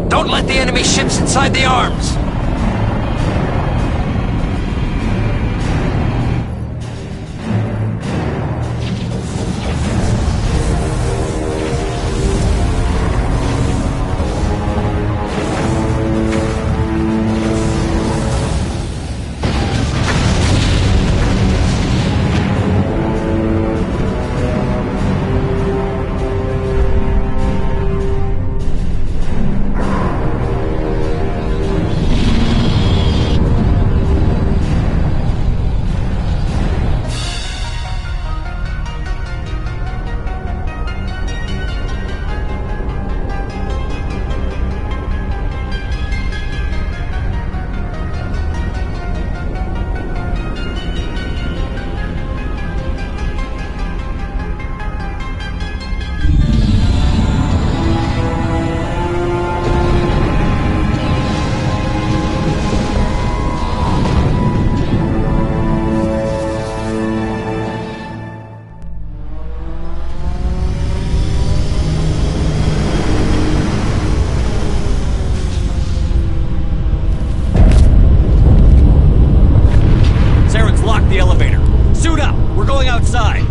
Don't let the enemy ships inside the arms! outside.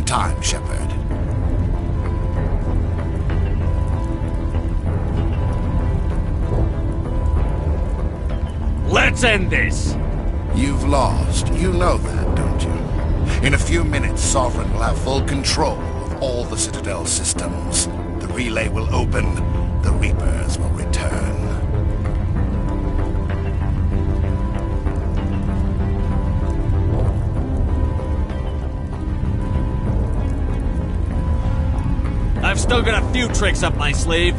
time, Shepard. Let's end this! You've lost. You know that, don't you? In a few minutes, Sovereign will have full control of all the Citadel systems. The relay will open. The Reapers will return. I've still got a few tricks up my sleeve.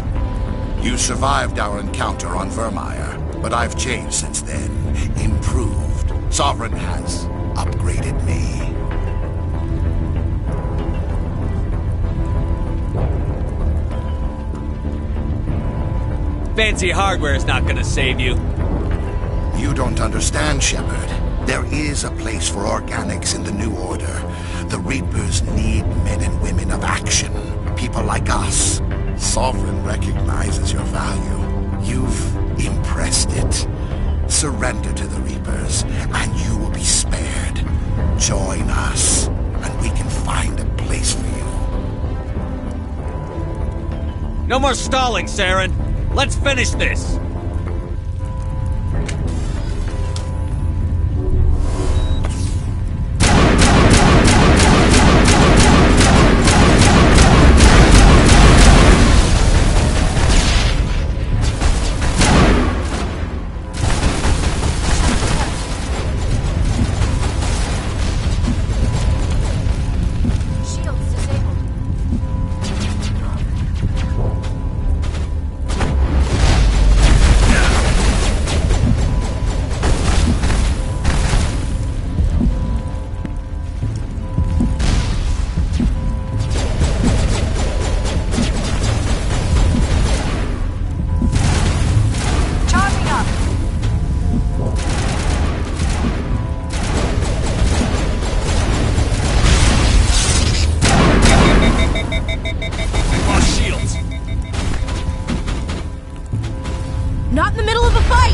You survived our encounter on Vermeer, but I've changed since then. Improved. Sovereign has upgraded me. Fancy hardware is not gonna save you. You don't understand, Shepard. There is a place for organics in the New Order. The Reapers need men and women of action. People like us. Sovereign recognizes your value. You've impressed it. Surrender to the Reapers, and you will be spared. Join us, and we can find a place for you. No more stalling, Saren. Let's finish this. Not in the middle of a fight!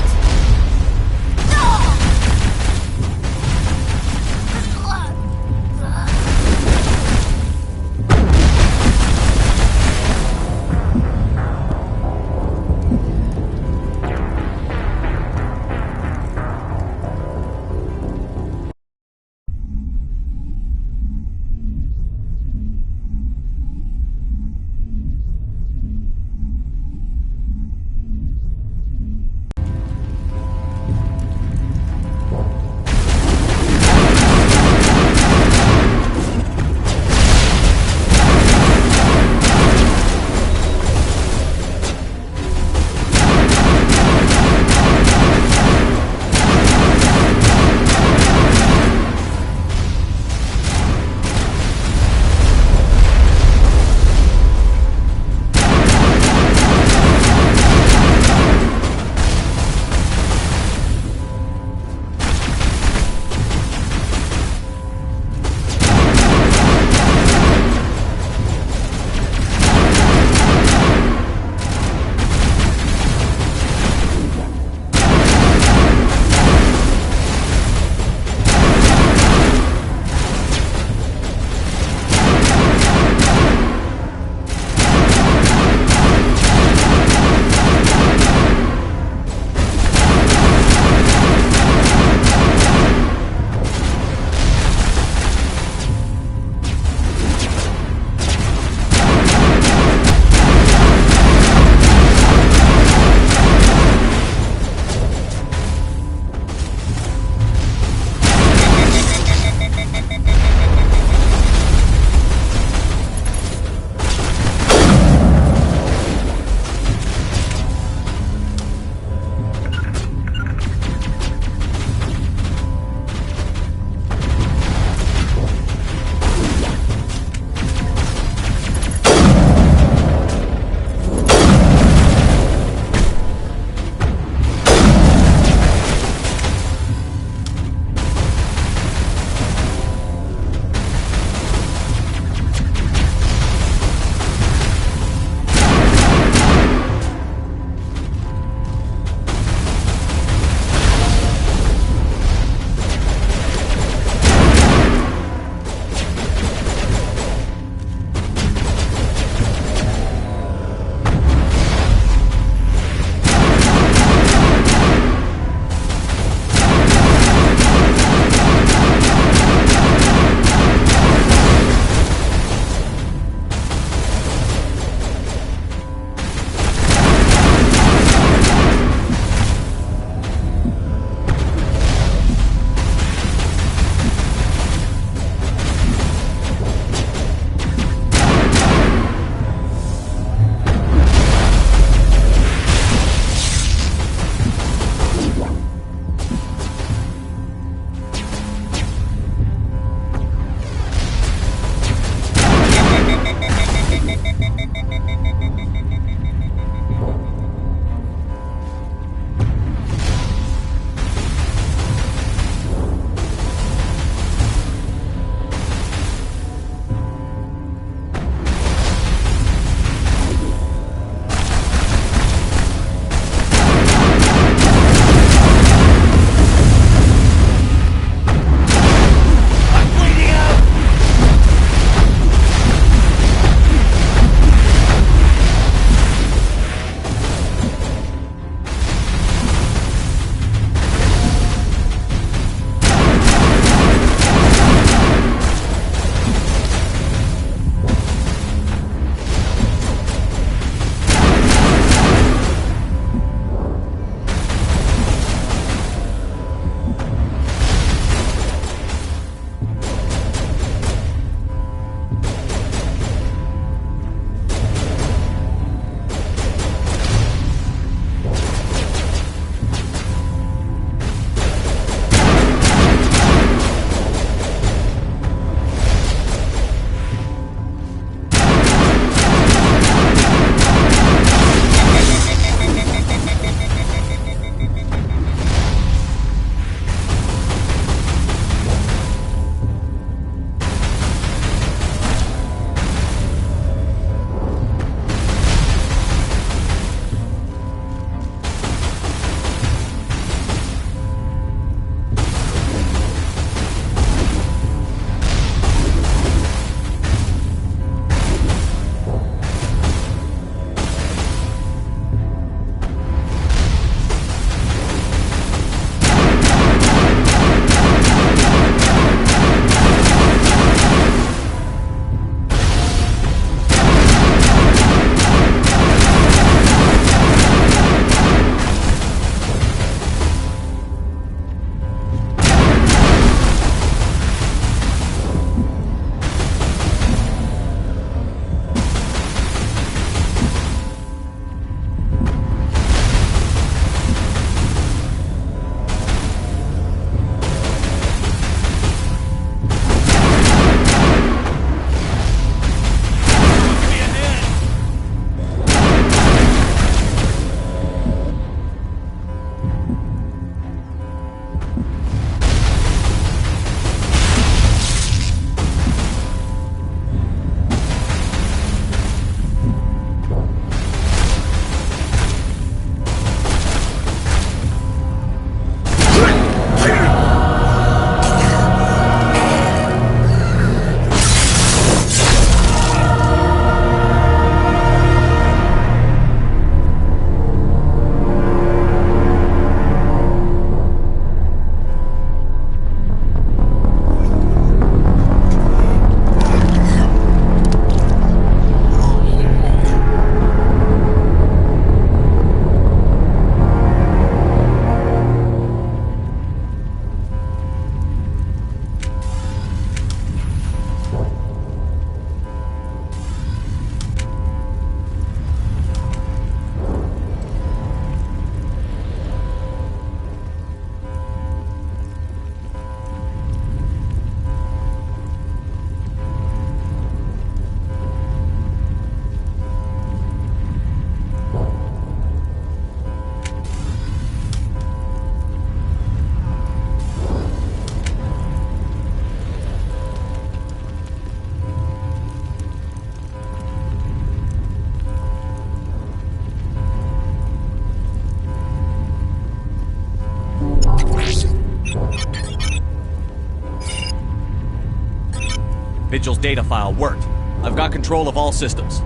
Vigil's data file worked. I've got control of all systems.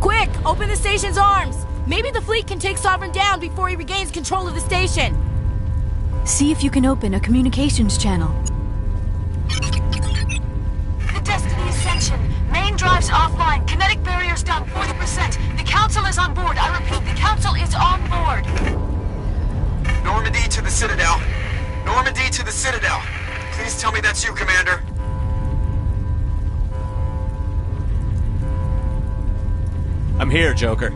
Quick! Open the station's arms! Maybe the fleet can take Sovereign down before he regains control of the station. See if you can open a communications channel. The Destiny Ascension. Main drives offline. Kinetic barriers down 40%. The Council is on board. I repeat, the Council is on board. Normandy to the Citadel. Normandy to the Citadel. Please tell me that's you, Commander. I'm here, Joker.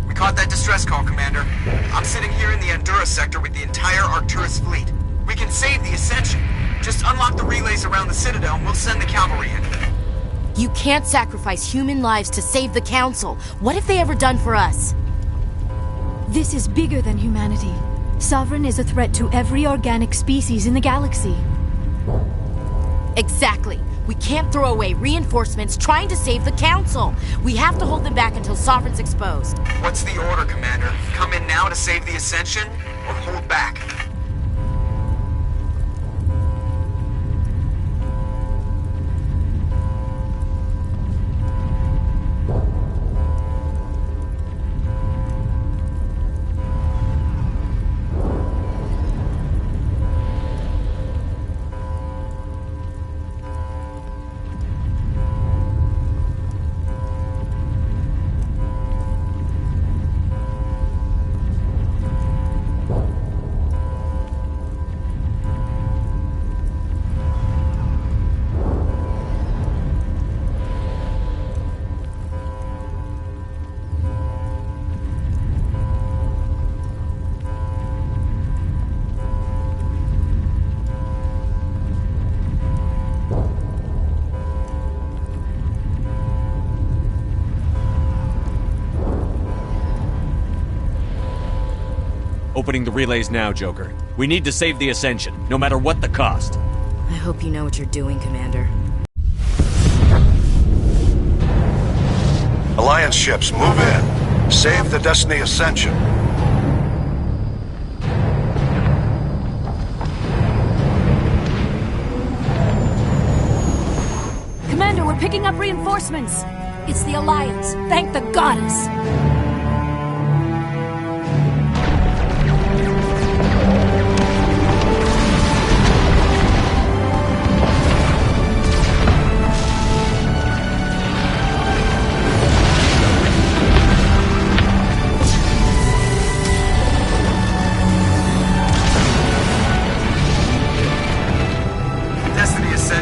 We caught that distress call, Commander. I'm sitting here in the Andurra sector with the entire Arcturus fleet. We can save the Ascension. Just unlock the relays around the Citadel and we'll send the cavalry in. You can't sacrifice human lives to save the Council. What have they ever done for us? This is bigger than humanity. Sovereign is a threat to every organic species in the galaxy. Exactly. We can't throw away reinforcements trying to save the Council. We have to hold them back until Sovereign's exposed. What's the order, Commander? Come in now to save the Ascension, or hold back? Opening the relays now, Joker. We need to save the Ascension, no matter what the cost. I hope you know what you're doing, Commander. Alliance ships, move in. Save the Destiny Ascension. Commander, we're picking up reinforcements. It's the Alliance. Thank the goddess.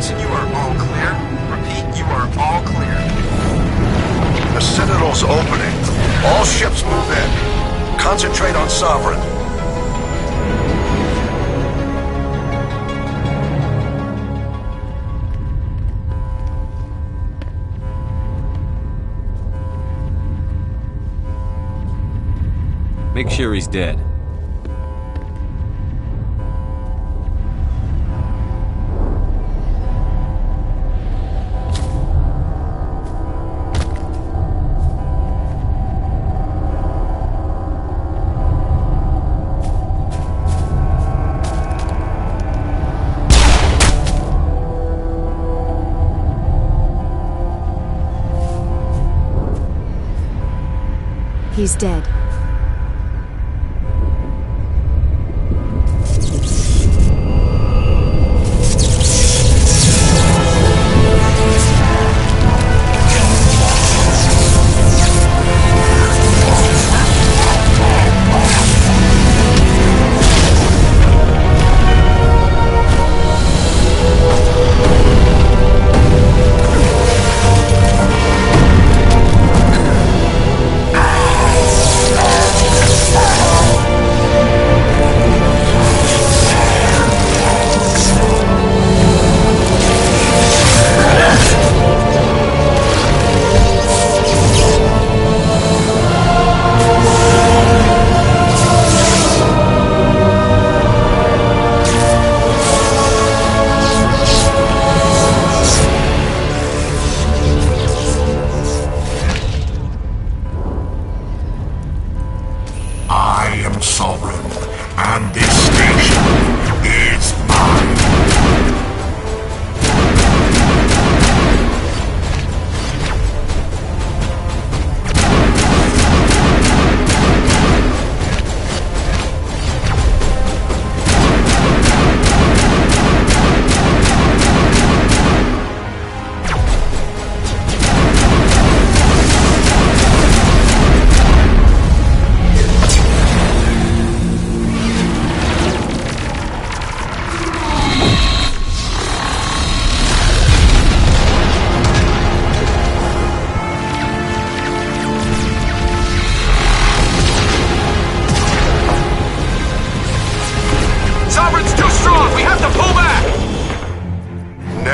You are all clear. Repeat, you are all clear. The Citadel's opening. All ships move in. Concentrate on Sovereign. Make sure he's dead. He's dead.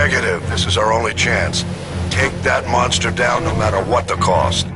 Negative. This is our only chance. Take that monster down no matter what the cost.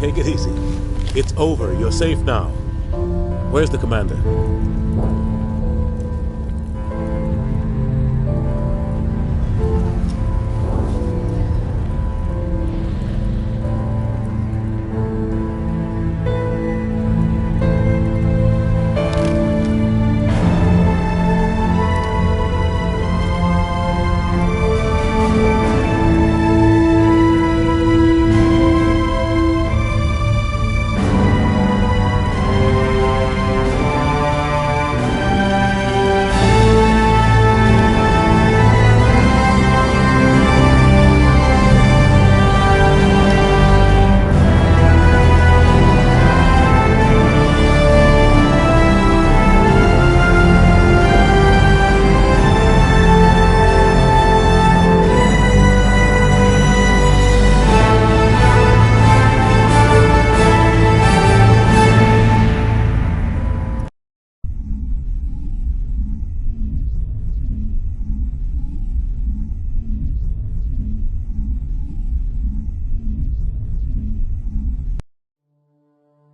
Take it easy. It's over. You're safe now. Where's the commander?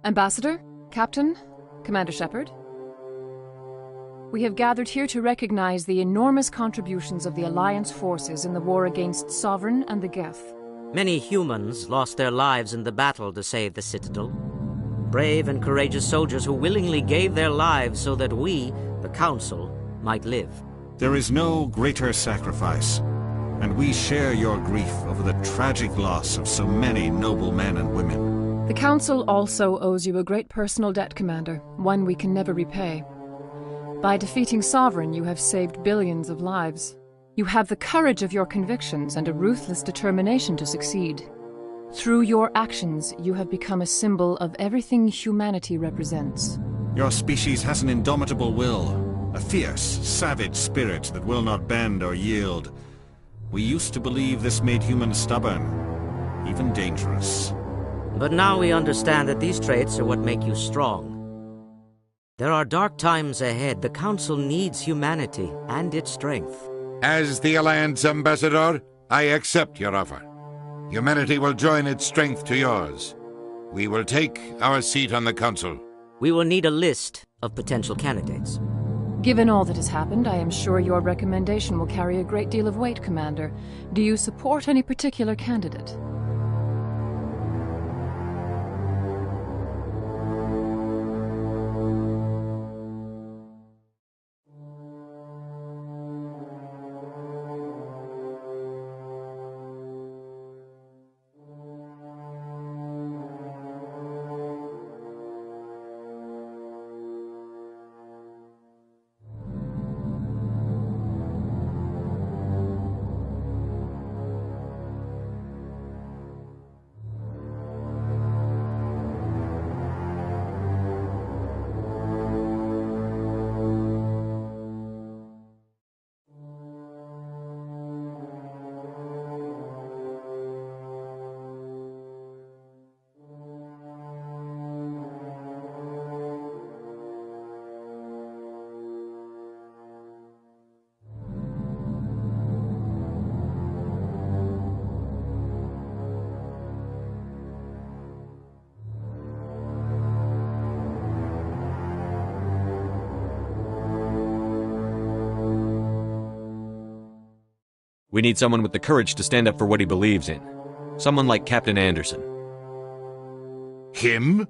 Ambassador, Captain, Commander Shepard. We have gathered here to recognize the enormous contributions of the Alliance forces in the war against Sovereign and the Geth. Many humans lost their lives in the battle to save the Citadel. Brave and courageous soldiers who willingly gave their lives so that we, the Council, might live. There is no greater sacrifice, and we share your grief over the tragic loss of so many noble men and women. The Council also owes you a great personal debt, Commander, one we can never repay. By defeating Sovereign, you have saved billions of lives. You have the courage of your convictions and a ruthless determination to succeed. Through your actions, you have become a symbol of everything humanity represents. Your species has an indomitable will, a fierce, savage spirit that will not bend or yield. We used to believe this made humans stubborn, even dangerous. But now we understand that these traits are what make you strong. There are dark times ahead. The Council needs humanity and its strength. As the Alliance Ambassador, I accept your offer. Humanity will join its strength to yours. We will take our seat on the Council. We will need a list of potential candidates. Given all that has happened, I am sure your recommendation will carry a great deal of weight, Commander. Do you support any particular candidate? We need someone with the courage to stand up for what he believes in. Someone like Captain Anderson. Him?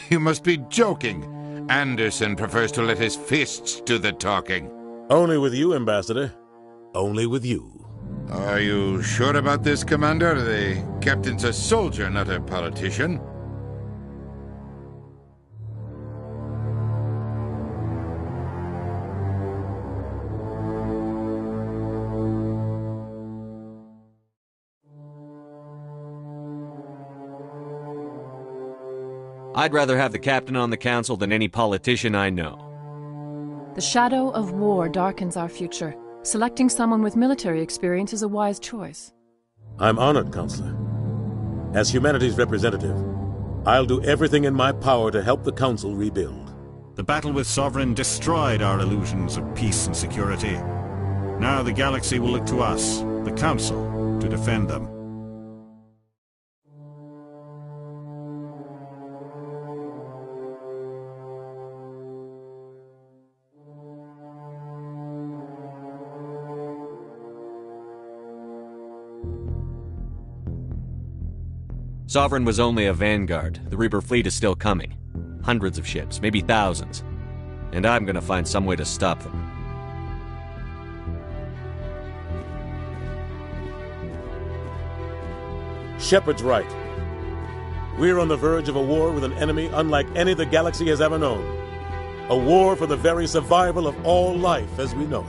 You must be joking. Anderson prefers to let his fists do the talking. Only with you, Ambassador. Only with you. Are you sure about this, Commander? The captain's a soldier, not a politician. I'd rather have the captain on the Council than any politician I know. The shadow of war darkens our future. Selecting someone with military experience is a wise choice. I'm honored, Counselor. As humanity's representative, I'll do everything in my power to help the Council rebuild. The battle with Sovereign destroyed our illusions of peace and security. Now the galaxy will look to us, the Council, to defend them. Sovereign was only a vanguard. The Reaper fleet is still coming. Hundreds of ships, maybe thousands. And I'm gonna find some way to stop them. Shepard's right. We're on the verge of a war with an enemy unlike any the galaxy has ever known. A war for the very survival of all life as we know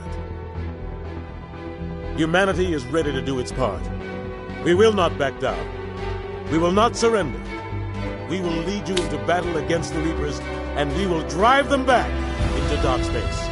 it. Humanity is ready to do its part. We will not back down. We will not surrender. We will lead you into battle against the Reapers, and we will drive them back into dark space.